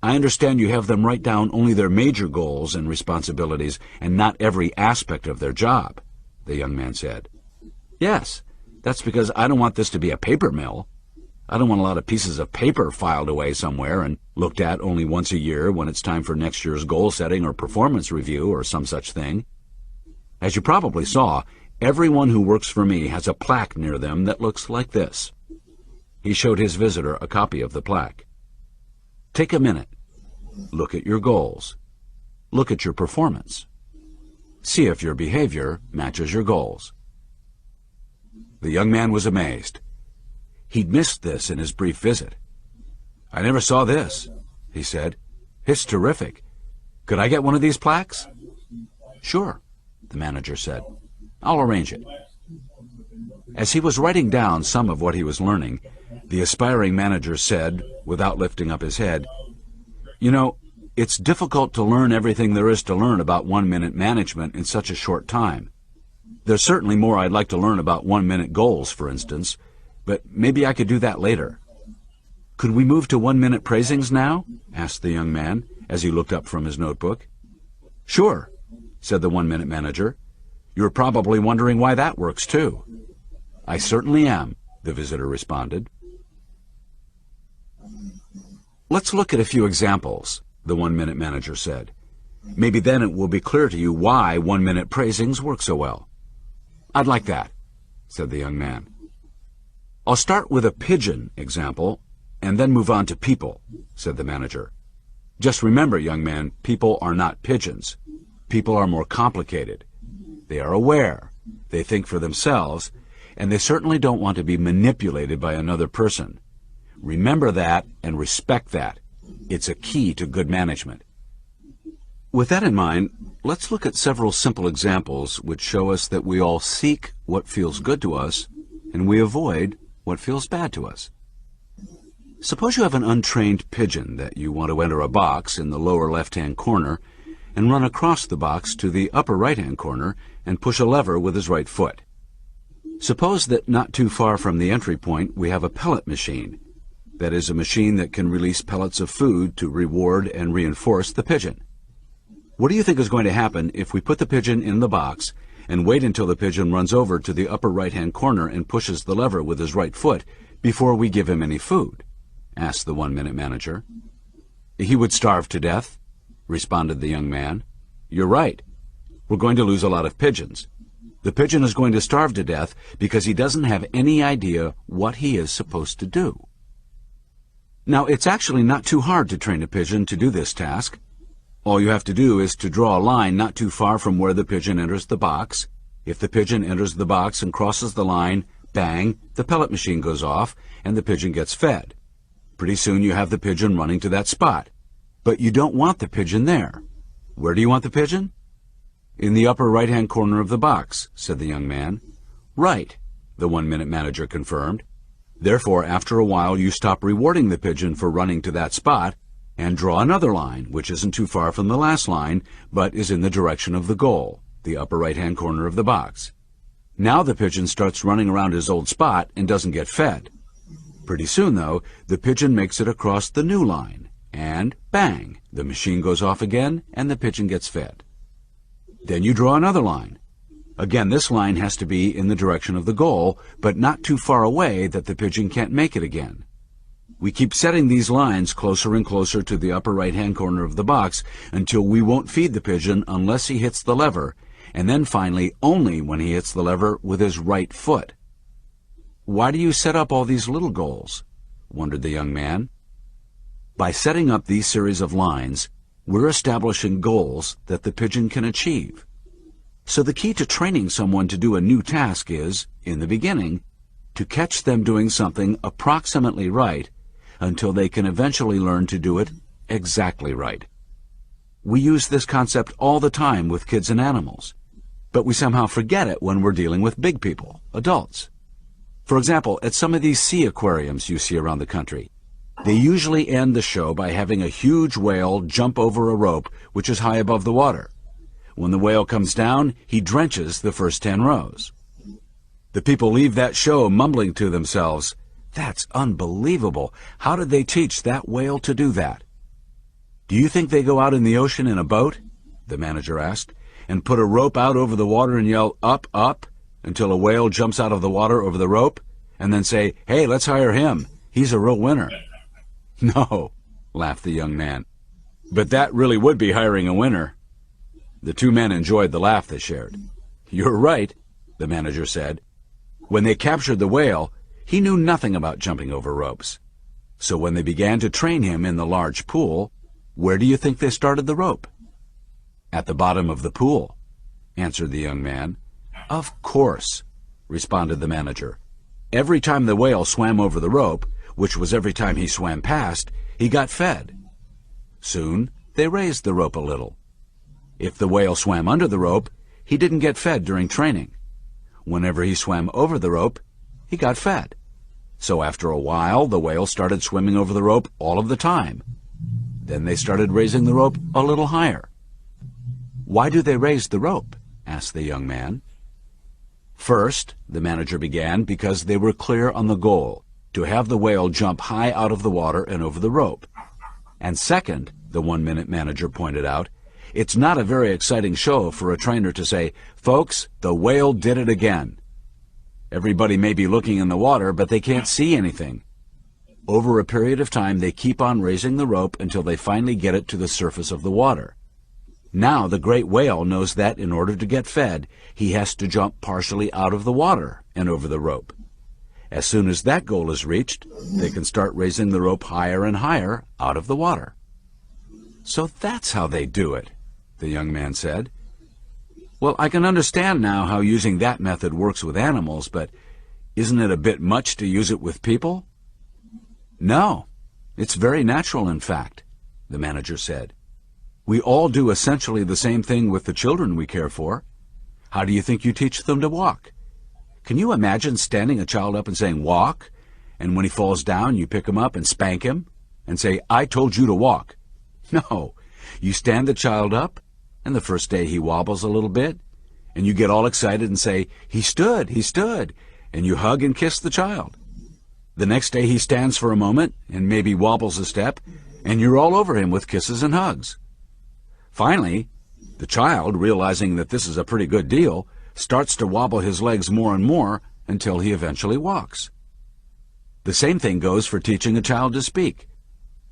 "I understand you have them write down only their major goals and responsibilities and not every aspect of their job," the young man said. "Yes, that's because I don't want this to be a paper mill. I don't want a lot of pieces of paper filed away somewhere and looked at only once a year when it's time for next year's goal setting or performance review or some such thing. As you probably saw, everyone who works for me has a plaque near them that looks like this." He showed his visitor a copy of the plaque. "Take a minute. Look at your goals. Look at your performance. See if your behavior matches your goals." The young man was amazed. He'd missed this in his brief visit. "I never saw this," he said. "It's terrific. Could I get one of these plaques?" "Sure," the manager said. "I'll arrange it." As he was writing down some of what he was learning, the aspiring manager said, without lifting up his head, "You know, it's difficult to learn everything there is to learn about 1-minute management in such a short time. There's certainly more I'd like to learn about 1-minute goals, for instance, but maybe I could do that later." "Could we move to 1-minute praisings now?" asked the young man, as he looked up from his notebook. "Sure," said the 1-minute manager. "You're probably wondering why that works, too." "I certainly am," the visitor responded. "Let's look at a few examples," the 1-minute manager said. "Maybe then it will be clear to you why 1-minute praisings work so well." "I'd like that," said the young man. "I'll start with a pigeon example and then move on to people," said the manager. "Just remember, young man, people are not pigeons. People are more complicated. They are aware, they think for themselves, and they certainly don't want to be manipulated by another person. Remember that and respect that. It's a key to good management." With that in mind, let's look at several simple examples which show us that we all seek what feels good to us and we avoid what feels bad to us. Suppose you have an untrained pigeon that you want to enter a box in the lower left-hand corner and run across the box to the upper right-hand corner and push a lever with his right foot. Suppose that not too far from the entry point we have a pellet machine. That is, a machine that can release pellets of food to reward and reinforce the pigeon. What do you think is going to happen if we put the pigeon in the box and wait until the pigeon runs over to the upper right-hand corner and pushes the lever with his right foot before we give him any food? Asked the one-minute manager. He would starve to death, responded the young man. You're right. We're going to lose a lot of pigeons. The pigeon is going to starve to death because he doesn't have any idea what he is supposed to do. Now, it's actually not too hard to train a pigeon to do this task. All you have to do is to draw a line not too far from where the pigeon enters the box. If the pigeon enters the box and crosses the line, bang, the pellet machine goes off and the pigeon gets fed. Pretty soon you have the pigeon running to that spot. But you don't want the pigeon there. Where do you want the pigeon? In the upper right-hand corner of the box, said the young man. Right, the one-minute manager confirmed. Therefore, after a while, you stop rewarding the pigeon for running to that spot and draw another line, which isn't too far from the last line, but is in the direction of the goal, the upper right-hand corner of the box. Now the pigeon starts running around his old spot and doesn't get fed. Pretty soon, though, the pigeon makes it across the new line, and bang, the machine goes off again and the pigeon gets fed. Then you draw another line. Again, this line has to be in the direction of the goal, but not too far away that the pigeon can't make it again. We keep setting these lines closer and closer to the upper right-hand corner of the box until we won't feed the pigeon unless he hits the lever, and then finally only when he hits the lever with his right foot. Why do you set up all these little goals? Wondered the young man. By setting up these series of lines, we're establishing goals that the pigeon can achieve. So the key to training someone to do a new task is, in the beginning, to catch them doing something approximately right until they can eventually learn to do it exactly right. We use this concept all the time with kids and animals, but we somehow forget it when we're dealing with big people, adults. For example, at some of these sea aquariums you see around the country, they usually end the show by having a huge whale jump over a rope which is high above the water. When the whale comes down, he drenches the first 10 rows. The people leave that show mumbling to themselves, "That's unbelievable. How did they teach that whale to do that?" "Do you think they go out in the ocean in a boat?" the manager asked, "and put a rope out over the water and yell, 'Up, up,' until a whale jumps out of the water over the rope, and then say, 'Hey, let's hire him. He's a real winner.'" "No," laughed the young man, "but that really would be hiring a winner." The two men enjoyed the laugh they shared. "You're right," the manager said. "When they captured the whale, he knew nothing about jumping over ropes. So when they began to train him in the large pool, where do you think they started the rope?" "At the bottom of the pool," answered the young man. "Of course," responded the manager. "Every time the whale swam over the rope, which was every time he swam past, he got fed. Soon they raised the rope a little. If the whale swam under the rope, he didn't get fed during training. Whenever he swam over the rope, he got fed. So after a while, the whale started swimming over the rope all of the time. Then they started raising the rope a little higher." "Why do they raise the rope?" asked the young man. "First," the manager began, "because they were clear on the goal, to have the whale jump high out of the water and over the rope. And second," the one-minute manager pointed out, "it's not a very exciting show for a trainer to say, 'Folks, the whale did it again.' Everybody may be looking in the water, but they can't see anything. Over a period of time, they keep on raising the rope until they finally get it to the surface of the water. Now the great whale knows that in order to get fed, he has to jump partially out of the water and over the rope. As soon as that goal is reached, they can start raising the rope higher and higher out of the water." "So that's how they do it," the young man said. "Well, I can understand now how using that method works with animals, but isn't it a bit much to use it with people?" "No, it's very natural, in fact," the manager said. "We all do essentially the same thing with the children we care for. How do you think you teach them to walk? Can you imagine standing a child up and saying, 'Walk,' and when he falls down, you pick him up and spank him and say, 'I told you to walk'? No, you stand the child up, and the first day he wobbles a little bit, and you get all excited and say, 'He stood, he stood,' and you hug and kiss the child. The next day he stands for a moment and maybe wobbles a step, and you're all over him with kisses and hugs. Finally, the child, realizing that this is a pretty good deal, starts to wobble his legs more and more until he eventually walks. The same thing goes for teaching a child to speak.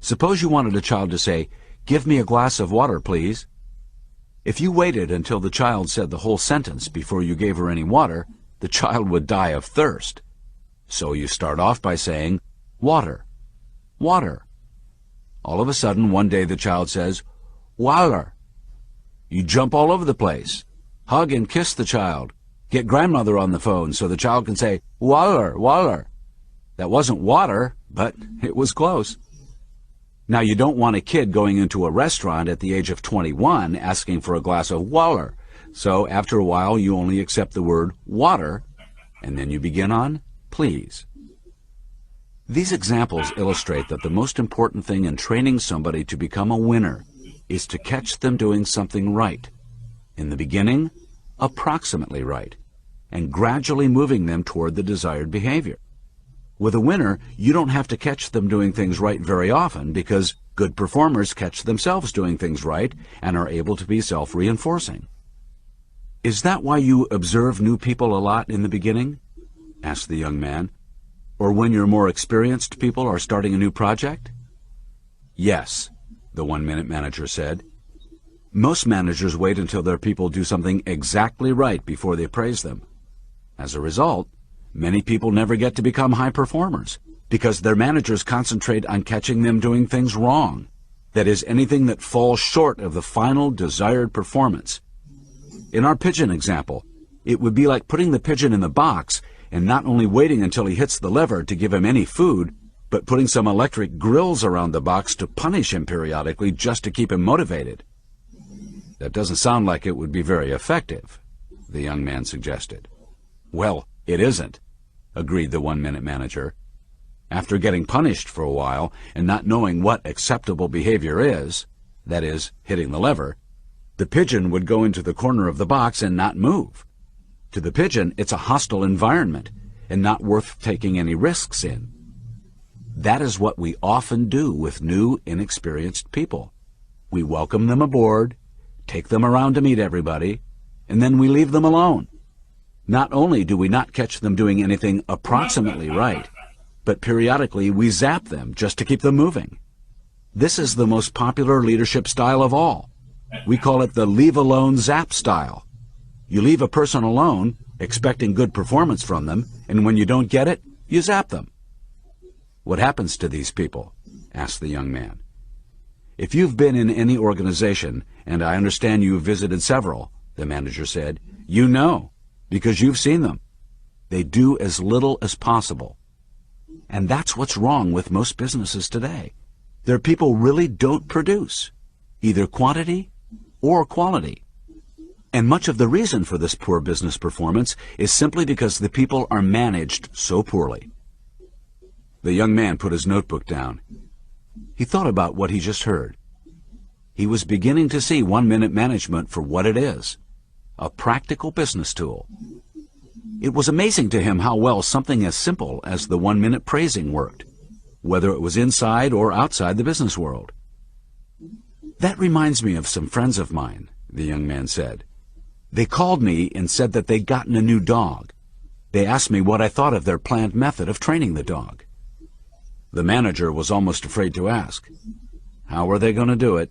Suppose you wanted a child to say, "Give me a glass of water, please." If you waited until the child said the whole sentence before you gave her any water, the child would die of thirst. So you start off by saying, "Water, water." All of a sudden, one day the child says, "Water." You jump all over the place. Hug and kiss the child. Get grandmother on the phone so the child can say, "Water, water." That wasn't water, but it was close. Now, you don't want a kid going into a restaurant at the age of 21 asking for a glass of water. So after a while, you only accept the word water, and then you begin on please. These examples illustrate that the most important thing in training somebody to become a winner is to catch them doing something right. In the beginning, approximately right, and gradually moving them toward the desired behavior. With a winner, you don't have to catch them doing things right very often because good performers catch themselves doing things right and are able to be self-reinforcing. "Is that why you observe new people a lot in the beginning?" asked the young man. "Or when your more experienced people are starting a new project?" "Yes," the one-minute manager said. "Most managers wait until their people do something exactly right before they praise them. As a result, many people never get to become high performers because their managers concentrate on catching them doing things wrong. That is, anything that falls short of the final desired performance. In our pigeon example, it would be like putting the pigeon in the box and not only waiting until he hits the lever to give him any food, but putting some electric grills around the box to punish him periodically just to keep him motivated. That doesn't sound like it would be very effective, the young man suggested. "Well, it isn't," agreed the one-minute manager. "After getting punished for a while and not knowing what acceptable behavior is, that is, hitting the lever, the pigeon would go into the corner of the box and not move. To the pigeon, it's a hostile environment and not worth taking any risks in. That is what we often do with new, inexperienced people. We welcome them aboard, take them around to meet everybody, and then we leave them alone. Not only do we not catch them doing anything approximately right, but periodically we zap them just to keep them moving. This is the most popular leadership style of all. We call it the leave-alone zap style. You leave a person alone, expecting good performance from them, and when you don't get it, you zap them." "What happens to these people?" asked the young man. "If you've been in any organization, and I understand you've visited several," the manager said, "you know, because you've seen them. They do as little as possible. And that's what's wrong with most businesses today. Their people really don't produce, either quantity or quality. And much of the reason for this poor business performance is simply because the people are managed so poorly." The young man put his notebook down. He thought about what he just heard. He was beginning to see one-minute management for what it is, a practical business tool. It was amazing to him how well something as simple as the one-minute praising worked, whether it was inside or outside the business world. "That reminds me of some friends of mine," the young man said. "They called me and said that they'd gotten a new dog. They asked me what I thought of their planned method of training the dog." The manager was almost afraid to ask. How were they going to do it?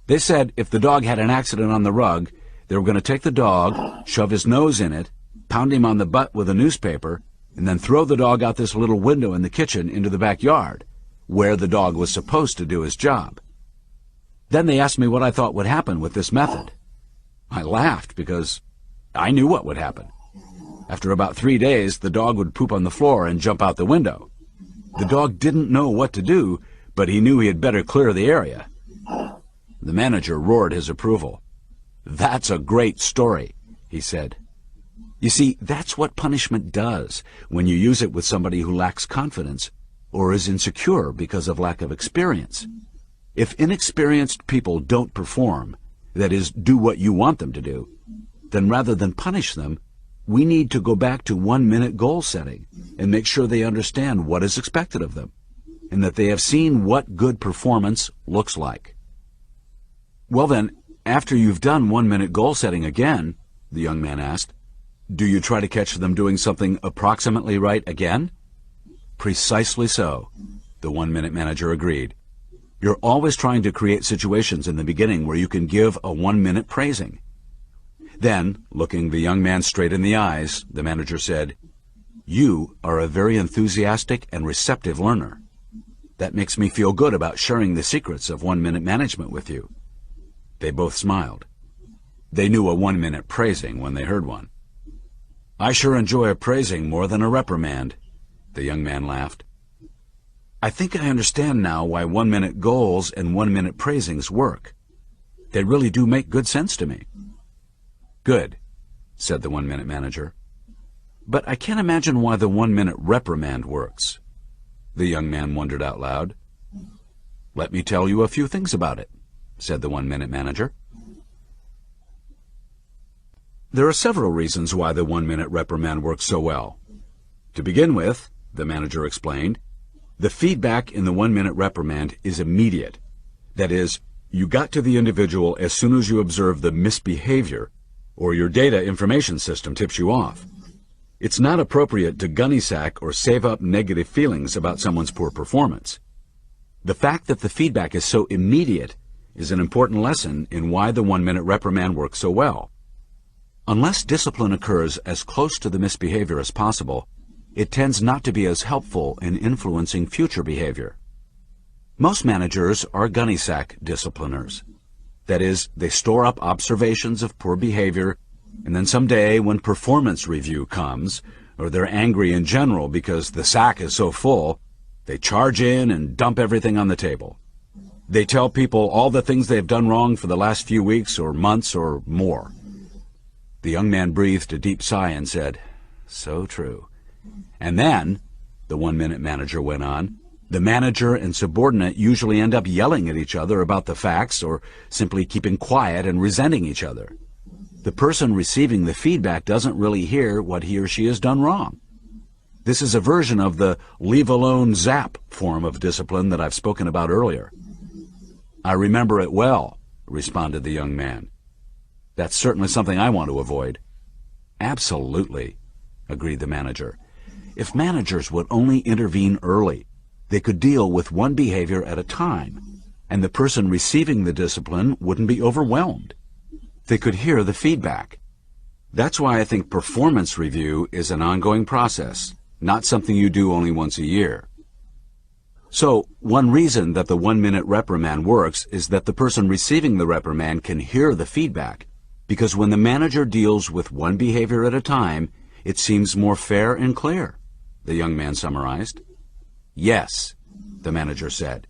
"They said if the dog had an accident on the rug, they were going to take the dog, shove his nose in it, pound him on the butt with a newspaper, and then throw the dog out this little window in the kitchen into the backyard, where the dog was supposed to do his job. Then they asked me what I thought would happen with this method. I laughed because I knew what would happen. After about 3 days, the dog would poop on the floor and jump out the window. The dog didn't know what to do, but he knew he had better clear the area." The manager roared his approval. "That's a great story," he said. "You see, that's what punishment does when you use it with somebody who lacks confidence or is insecure because of lack of experience. If inexperienced people don't perform, that is, do what you want them to do, then rather than punish them, we need to go back to 1-minute goal setting and make sure they understand what is expected of them, and that they have seen what good performance looks like. Well then, after you've done 1-minute goal setting again, the young man asked, do you try to catch them doing something approximately right again? Precisely so, the 1-minute manager agreed. You're always trying to create situations in the beginning where you can give a 1-minute praising. Then, looking the young man straight in the eyes, the manager said, you are a very enthusiastic and receptive learner. That makes me feel good about sharing the secrets of 1-minute management with you. They both smiled. They knew a 1-minute praising when they heard one. I sure enjoy a praising more than a reprimand, the young man laughed. I think I understand now why 1-minute goals and 1-minute praisings work. They really do make good sense to me. Good, said the 1-minute manager. But I can't imagine why the 1-minute reprimand works. The young man wondered out loud. Let me tell you a few things about it, said the 1-minute manager. There are several reasons why the 1-minute reprimand works so well. To begin with, the manager explained, the feedback in the 1-minute reprimand is immediate. That is, you got to the individual as soon as you observe the misbehavior, or your data information system tips you off. It's not appropriate to gunny sack or save up negative feelings about someone's poor performance. The fact that the feedback is so immediate is an important lesson in why the 1-minute reprimand works so well. Unless discipline occurs as close to the misbehavior as possible, it tends not to be as helpful in influencing future behavior. Most managers are gunny sack discipliners. That is, they store up observations of poor behavior, and then someday when performance review comes, or they're angry in general because the sack is so full, they charge in and dump everything on the table. They tell people all the things they've done wrong for the last few weeks or months or more. The young man breathed a deep sigh and said, so true. And then, the 1-minute manager went on, the manager and subordinate usually end up yelling at each other about the facts or simply keeping quiet and resenting each other. The person receiving the feedback doesn't really hear what he or she has done wrong. This is a version of the leave-alone zap form of discipline that I've spoken about earlier. I remember it well, responded the young man. That's certainly something I want to avoid. Absolutely, agreed the manager. If managers would only intervene early, they could deal with one behavior at a time, and the person receiving the discipline wouldn't be overwhelmed. They could hear the feedback. That's why I think performance review is an ongoing process, not something you do only once a year. So, one reason that the 1-minute reprimand works is that the person receiving the reprimand can hear the feedback, because when the manager deals with one behavior at a time, it seems more fair and clear, the young man summarized. Yes, the manager said.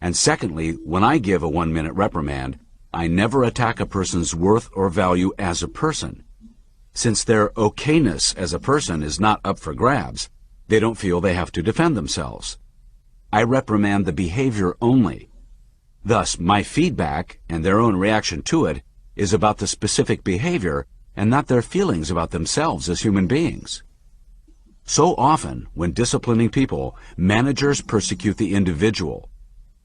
And secondly, when I give a 1-minute reprimand, I never attack a person's worth or value as a person. Since their okayness as a person is not up for grabs, they don't feel they have to defend themselves. I reprimand the behavior only. Thus, my feedback and their own reaction to it is about the specific behavior and not their feelings about themselves as human beings. So often, when disciplining people, managers persecute the individual.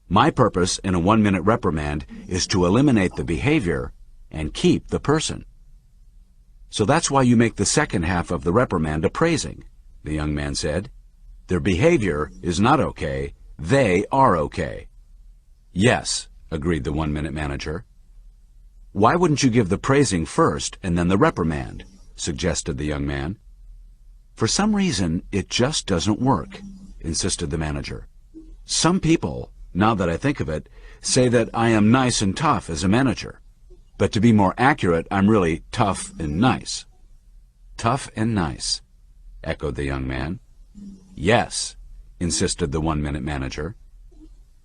My purpose in a 1-minute reprimand is to eliminate the behavior and keep the person. So that's why you make the second half of the reprimand a praising, the young man said. Their behavior is not okay, they are okay. Yes, agreed the 1-minute manager. Why wouldn't you give the praising first and then the reprimand? Suggested the young man. For some reason, it just doesn't work, insisted the manager. Some people, now that I think of it, say that I am nice and tough as a manager. But to be more accurate, I'm really tough and nice. Tough and nice, echoed the young man. Yes, insisted the 1-minute manager.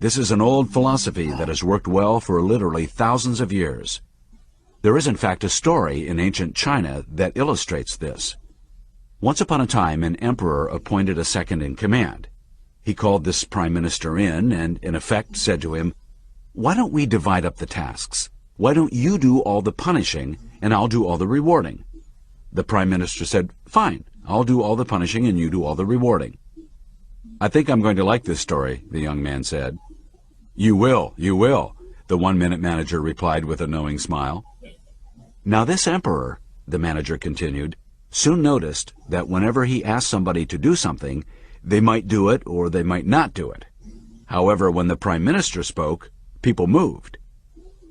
This is an old philosophy that has worked well for literally thousands of years. There is in fact a story in ancient China that illustrates this. Once upon a time, an emperor appointed a second in command. He called this prime minister in and, in effect, said to him, "Why don't we divide up the tasks? Why don't you do all the punishing and I'll do all the rewarding?" The Prime Minister said, "Fine, I'll do all the punishing and you do all the rewarding." "I think I'm going to like this story," the young man said. "You will, the 1-minute manager replied with a knowing smile. Now this emperor, the manager continued, soon noticed that whenever he asked somebody to do something, they might do it or they might not do it. However, when the Prime Minister spoke, people moved.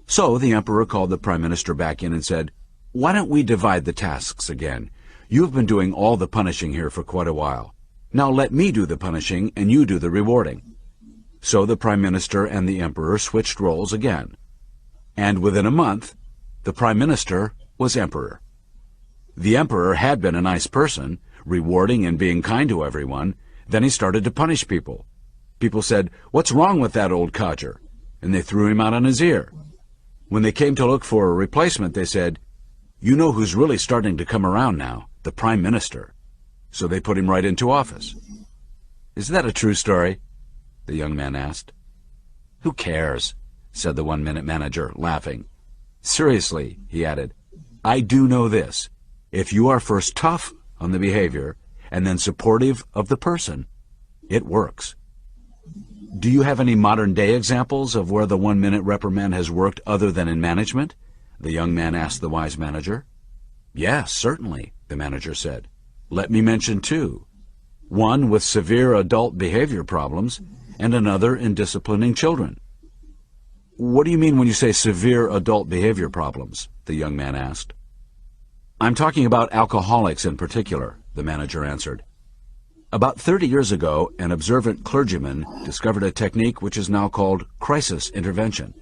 So the emperor called the Prime Minister back in and said, "Why don't we divide the tasks again? You've been doing all the punishing here for quite a while. Now let me do the punishing and you do the rewarding." So the Prime Minister and the emperor switched roles again. And within a month, the Prime Minister was emperor. The emperor had been a nice person, rewarding and being kind to everyone. Then he started to punish people. People said, "What's wrong with that old codger?" And they threw him out on his ear. When they came to look for a replacement, they said, "You know who's really starting to come around now? The Prime Minister." So they put him right into office. "Is that a true story?" the young man asked. "Who cares?" said the 1-minute manager, laughing. "Seriously," he added, "I do know this. If you are first tough on the behavior and then supportive of the person, it works." Do you have any modern-day examples of where the 1-minute reprimand has worked other than in management? The young man asked the wise manager. "Yes, certainly," the manager said. "Let me mention two. One with severe adult behavior problems and another in disciplining children." "What do you mean when you say severe adult behavior problems?" the young man asked. "I'm talking about alcoholics in particular," the manager answered. About 30 years ago, an observant clergyman discovered a technique which is now called crisis intervention.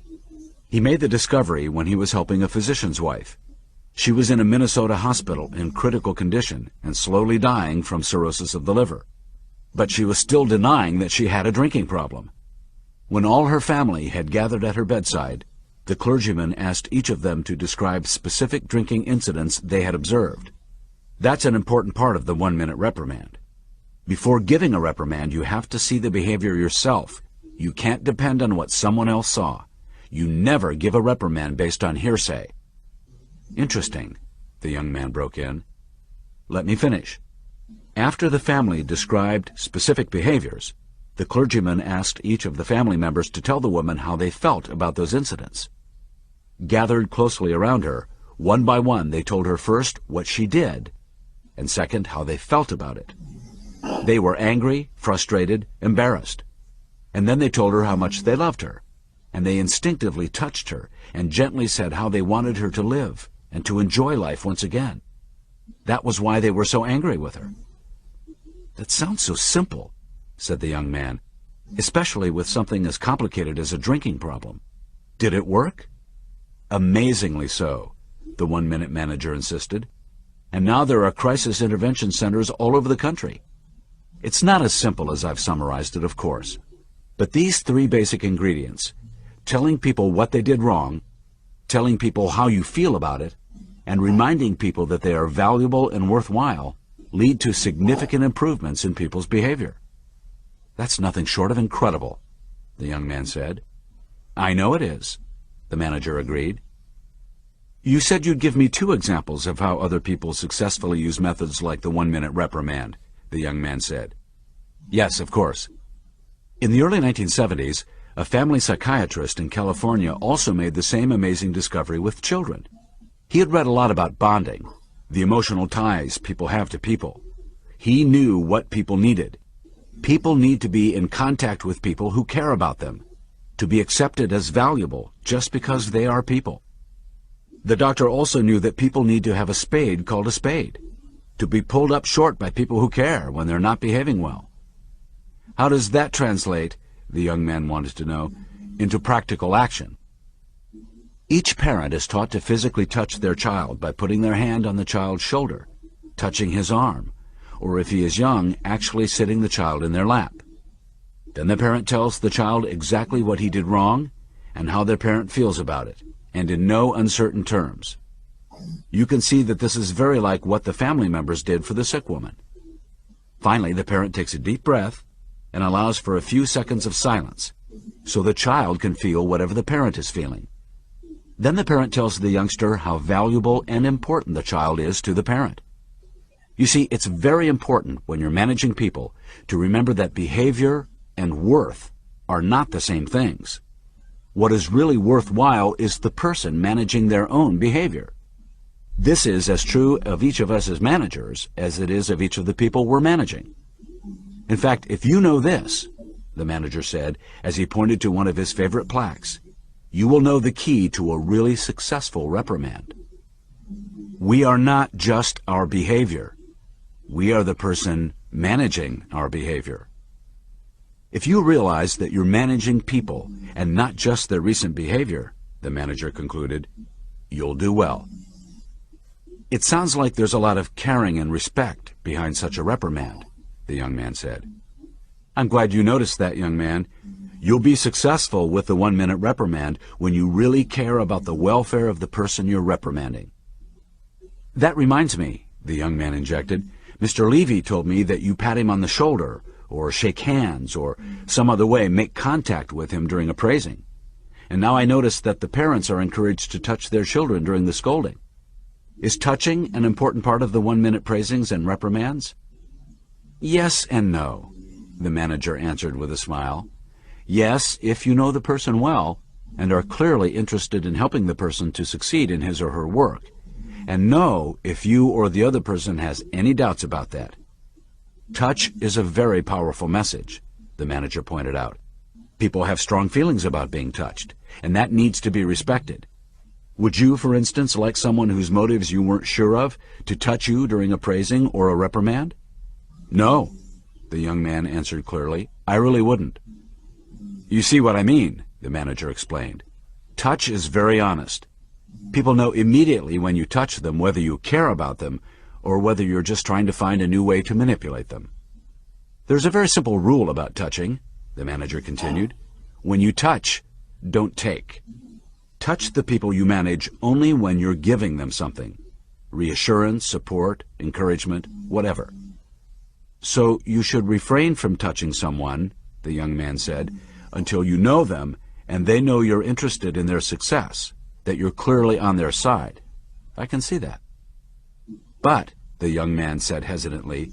He made the discovery when he was helping a physician's wife. She was in a Minnesota hospital in critical condition and slowly dying from cirrhosis of the liver. But she was still denying that she had a drinking problem. When all her family had gathered at her bedside, the clergyman asked each of them to describe specific drinking incidents they had observed. That's an important part of the 1-minute reprimand. Before giving a reprimand, you have to see the behavior yourself. You can't depend on what someone else saw. You never give a reprimand based on hearsay. "Interesting," the young man broke in. "Let me finish." After the family described specific behaviors, the clergyman asked each of the family members to tell the woman how they felt about those incidents. Gathered closely around her, one by one they told her first what she did, and second how they felt about it. They were angry, frustrated, embarrassed. And then they told her how much they loved her, and they instinctively touched her and gently said how they wanted her to live and to enjoy life once again. That was why they were so angry with her. "That sounds so simple," said the young man, "especially with something as complicated as a drinking problem. Did it work?" "Amazingly so," the 1-minute manager insisted. "And now there are crisis intervention centers all over the country. It's not as simple as I've summarized it, of course. But these 3 basic ingredients, telling people what they did wrong, telling people how you feel about it, and reminding people that they are valuable and worthwhile, lead to significant improvements in people's behavior." "That's nothing short of incredible," the young man said. "I know it is," the manager agreed. "You said you'd give me 2 examples of how other people successfully use methods like the 1-minute reprimand," the young man said. "Yes, of course. In the early 1970s, a family psychiatrist in California also made the same amazing discovery with children. He had read a lot about bonding, the emotional ties people have to people. He knew what people needed. People need to be in contact with people who care about them, to be accepted as valuable just because they are people. The doctor also knew that people need to have a spade called a spade, to be pulled up short by people who care when they're not behaving well. How does that translate, the young man wanted to know, into practical action? Each parent is taught to physically touch their child by putting their hand on the child's shoulder, touching his arm, or if he is young, actually sitting the child in their lap. Then the parent tells the child exactly what he did wrong and how their parent feels about it, and in no uncertain terms. You can see that this is very like what the family members did for the sick woman. Finally, the parent takes a deep breath and allows for a few seconds of silence, so the child can feel whatever the parent is feeling. Then the parent tells the youngster how valuable and important the child is to the parent. You see, it's very important when you're managing people to remember that behavior and worth are not the same things. What is really worthwhile is the person managing their own behavior. This is as true of each of us as managers as it is of each of the people we're managing. In fact, if you know this, the manager said as he pointed to one of his favorite plaques, you will know the key to a really successful reprimand. We are not just our behavior. We are the person managing our behavior. If you realize that you're managing people and not just their recent behavior, the manager concluded, you'll do well. It sounds like there's a lot of caring and respect behind such a reprimand, the young man said. I'm glad you noticed that, young man. You'll be successful with the 1-minute reprimand when you really care about the welfare of the person you're reprimanding. That reminds me, the young man injected, Mr. Levy told me that you pat him on the shoulder, or shake hands, or some other way make contact with him during a praising. And now I notice that the parents are encouraged to touch their children during the scolding. Is touching an important part of the 1-minute praisings and reprimands? Yes and no, the manager answered with a smile. Yes, if you know the person well and are clearly interested in helping the person to succeed in his or her work. And no, if you or the other person has any doubts about that. Touch is a very powerful message, the manager pointed out. People have strong feelings about being touched, and that needs to be respected. Would you, for instance, like someone whose motives you weren't sure of to touch you during a praising or a reprimand? No, the young man answered clearly. I really wouldn't. You see what I mean, the manager explained. Touch is very honest. People know immediately when you touch them whether you care about them or whether you're just trying to find a new way to manipulate them. There's a very simple rule about touching, the manager continued. When you touch, don't take. Touch the people you manage only when you're giving them something. Reassurance, support, encouragement, whatever. So you should refrain from touching someone, the young man said, until you know them and they know you're interested in their success, that you're clearly on their side. I can see that. But, the young man said hesitantly,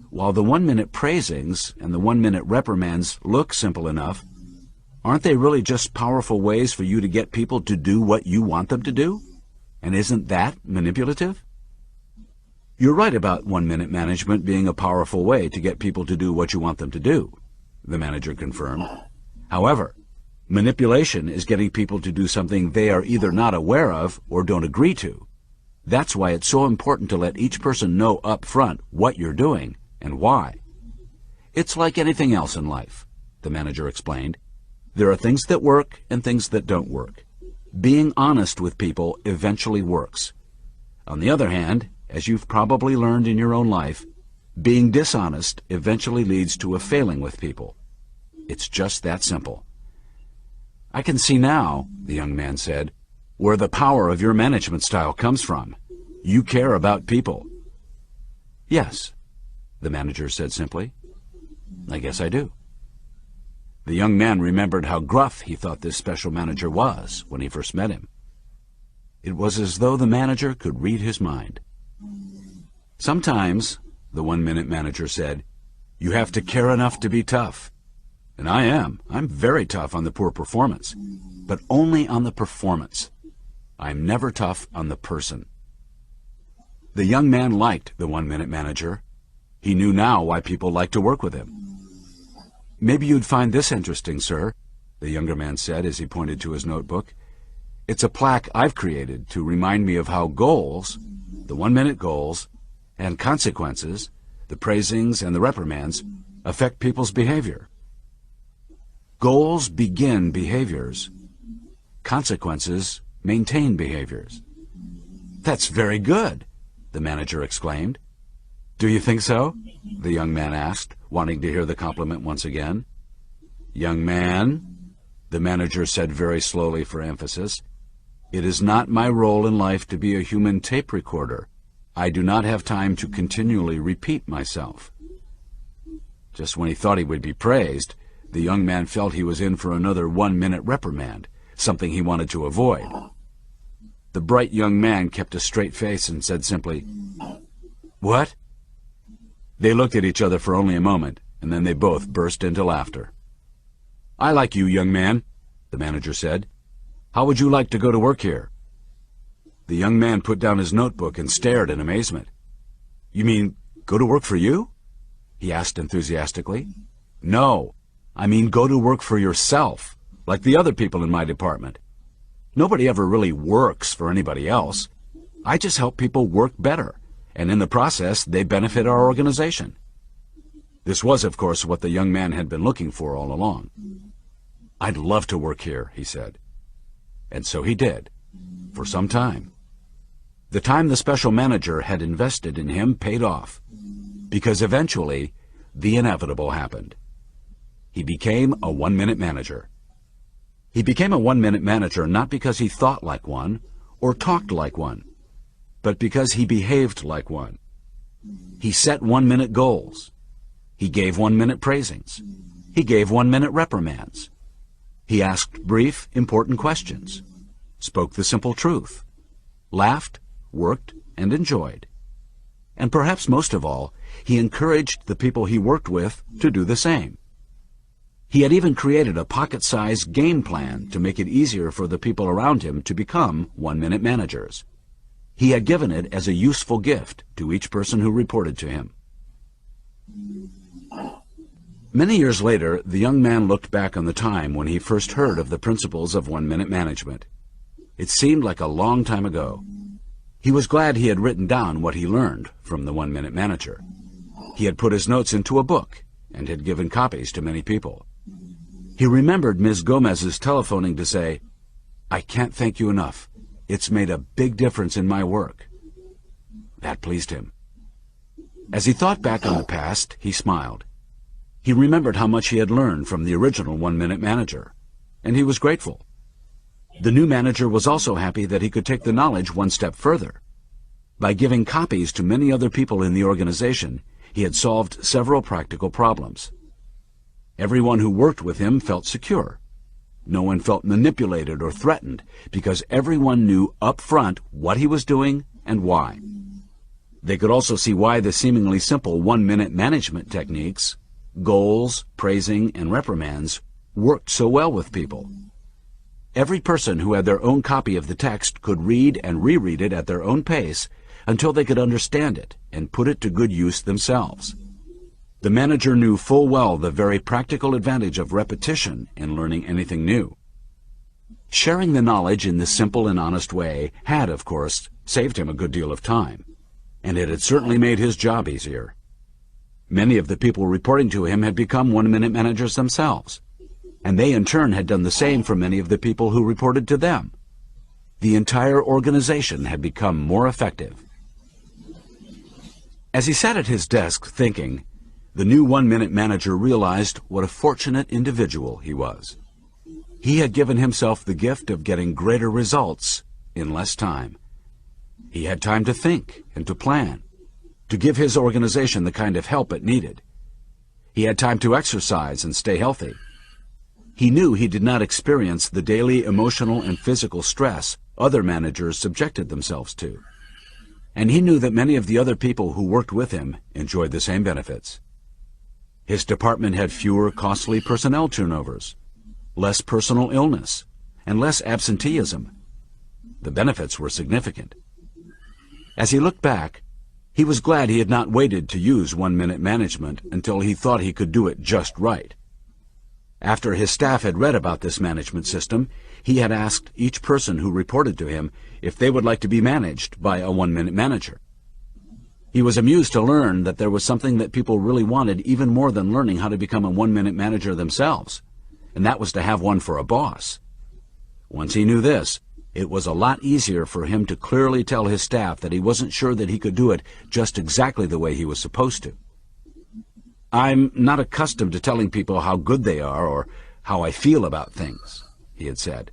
while the 1-minute praisings and the 1-minute reprimands look simple enough, aren't they really just powerful ways for you to get people to do what you want them to do? And isn't that manipulative? You're right about 1-minute management being a powerful way to get people to do what you want them to do, the manager confirmed. However, manipulation is getting people to do something they are either not aware of or don't agree to. That's why it's so important to let each person know up front what you're doing and why. It's like anything else in life, the manager explained. There are things that work and things that don't work. Being honest with people eventually works. On the other hand, as you've probably learned in your own life, being dishonest eventually leads to a failing with people. It's just that simple. I can see now, the young man said, where the power of your management style comes from. You care about people. Yes, the manager said simply. I guess I do. The young man remembered how gruff he thought this special manager was when he first met him. It was as though the manager could read his mind. Sometimes, the 1-minute manager said, you have to care enough to be tough. And I am. I'm very tough on the poor performance, but only on the performance. I'm never tough on the person. The young man liked the 1-minute manager. He knew now why people liked to work with him. Maybe you'd find this interesting, sir, the younger man said as he pointed to his notebook. It's a plaque I've created to remind me of how goals, the 1-minute goals, and consequences, the praisings and the reprimands, affect people's behavior. Goals begin behaviors. Consequences maintain behaviors. That's very good, the manager exclaimed. Do you think so? The young man asked, wanting to hear the compliment once again. Young man, the manager said very slowly for emphasis, it is not my role in life to be a human tape recorder. I do not have time to continually repeat myself. Just when he thought he would be praised, the young man felt he was in for another 1-minute reprimand, something he wanted to avoid. The bright young man kept a straight face and said simply, What? They looked at each other for only a moment, and then they both burst into laughter. "I like you, young man," the manager said. "How would you like to go to work here?" The young man put down his notebook and stared in amazement. "You mean go to work for you?" he asked enthusiastically. "No, I mean go to work for yourself, like the other people in my department. Nobody ever really works for anybody else. I just help people work better, and in the process they benefit our organization." This was, of course, what the young man had been looking for all along. "I'd love to work here," he said. And so he did, for some time. The time the special manager had invested in him paid off, because eventually the inevitable happened. He became a one-minute manager. He became a one-minute manager not because he thought like one or talked like one, but because he behaved like one. He set one-minute goals. He gave one-minute praisings. He gave one-minute reprimands. He asked brief, important questions, spoke the simple truth, laughed, worked, and enjoyed. And perhaps most of all, he encouraged the people he worked with to do the same. He had even created a pocket-sized game plan to make it easier for the people around him to become one-minute managers. He had given it as a useful gift to each person who reported to him. Many years later, the young man looked back on the time when he first heard of the principles of one-minute management. It seemed like a long time ago. He was glad he had written down what he learned from the one-minute manager. He had put his notes into a book and had given copies to many people. He remembered Ms. Gomez's telephoning to say, "I can't thank you enough. It's made a big difference in my work." That pleased him. As he thought back on the past, he smiled. He remembered how much he had learned from the original one-minute manager, and he was grateful. The new manager was also happy that he could take the knowledge one step further. By giving copies to many other people in the organization, he had solved several practical problems. Everyone who worked with him felt secure. No one felt manipulated or threatened because everyone knew up front what he was doing and why. They could also see why the seemingly simple one-minute management techniques, goals, praising, and reprimands, worked so well with people. Every person who had their own copy of the text could read and reread it at their own pace until they could understand it and put it to good use themselves. The manager knew full well the very practical advantage of repetition in learning anything new. Sharing the knowledge in this simple and honest way had, of course, saved him a good deal of time, and it had certainly made his job easier. Many of the people reporting to him had become one-minute managers themselves, and they in turn had done the same for many of the people who reported to them. The entire organization had become more effective. As he sat at his desk thinking, the new one-minute manager realized what a fortunate individual he was. He had given himself the gift of getting greater results in less time. He had time to think and to plan, to give his organization the kind of help it needed. He had time to exercise and stay healthy. He knew he did not experience the daily emotional and physical stress other managers subjected themselves to. And he knew that many of the other people who worked with him enjoyed the same benefits. His department had fewer costly personnel turnovers, less personal illness, and less absenteeism. The benefits were significant. As he looked back, he was glad he had not waited to use one-minute management until he thought he could do it just right. After his staff had read about this management system, he had asked each person who reported to him if they would like to be managed by a one-minute manager. He was amused to learn that there was something that people really wanted even more than learning how to become a one-minute manager themselves, and that was to have one for a boss. Once he knew this, it was a lot easier for him to clearly tell his staff that he wasn't sure that he could do it just exactly the way he was supposed to. "I'm not accustomed to telling people how good they are or how I feel about things," he had said.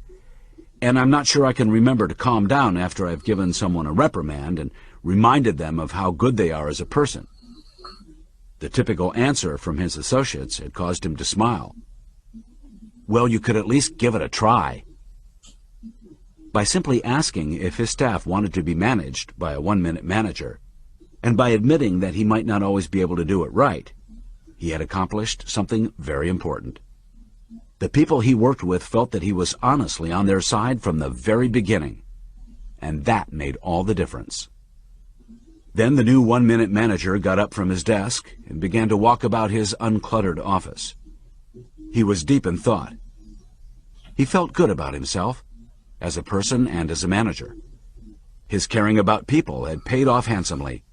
"And I'm not sure I can remember to calm down after I've given someone a reprimand and reminded them of how good they are as a person." The typical answer from his associates had caused him to smile. "Well, you could at least give it a try." By simply asking if his staff wanted to be managed by a one-minute manager, and by admitting that he might not always be able to do it right, he had accomplished something very important. The people he worked with felt that he was honestly on their side from the very beginning, and that made all the difference. Then the new one-minute manager got up from his desk and began to walk about his uncluttered office. He was deep in thought. He felt good about himself, as a person and as a manager. His caring about people had paid off handsomely.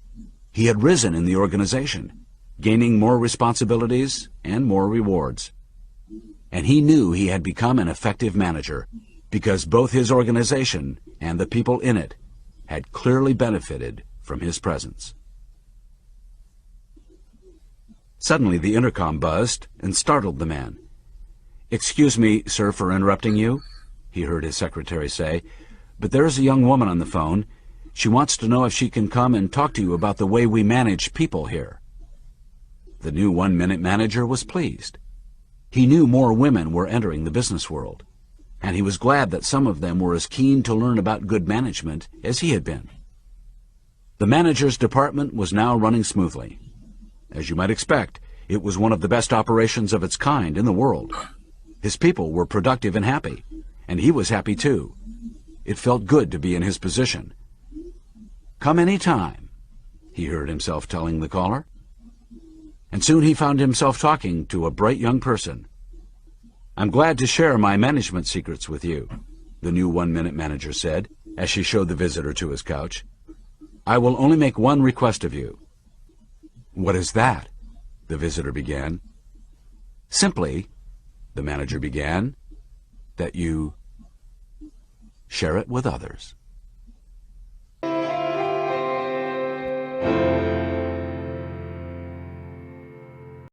He had risen in the organization, gaining more responsibilities and more rewards. And he knew he had become an effective manager because both his organization and the people in it had clearly benefited from his presence. Suddenly the intercom buzzed and startled the man. "Excuse me, sir, for interrupting you," he heard his secretary say, "but there is a young woman on the phone. She wants to know if she can come and talk to you about the way we manage people here." The new one-minute manager was pleased. He knew more women were entering the business world, and he was glad that some of them were as keen to learn about good management as he had been. The manager's department was now running smoothly. As you might expect, it was one of the best operations of its kind in the world. His people were productive and happy, and he was happy too. It felt good to be in his position. "Come any time," he heard himself telling the caller. And soon he found himself talking to a bright young person. "I'm glad to share my management secrets with you," the new one-minute manager said, as she showed the visitor to his couch. "I will only make one request of you." "What is that?" the visitor began. "Simply," the manager began, "that you share it with others."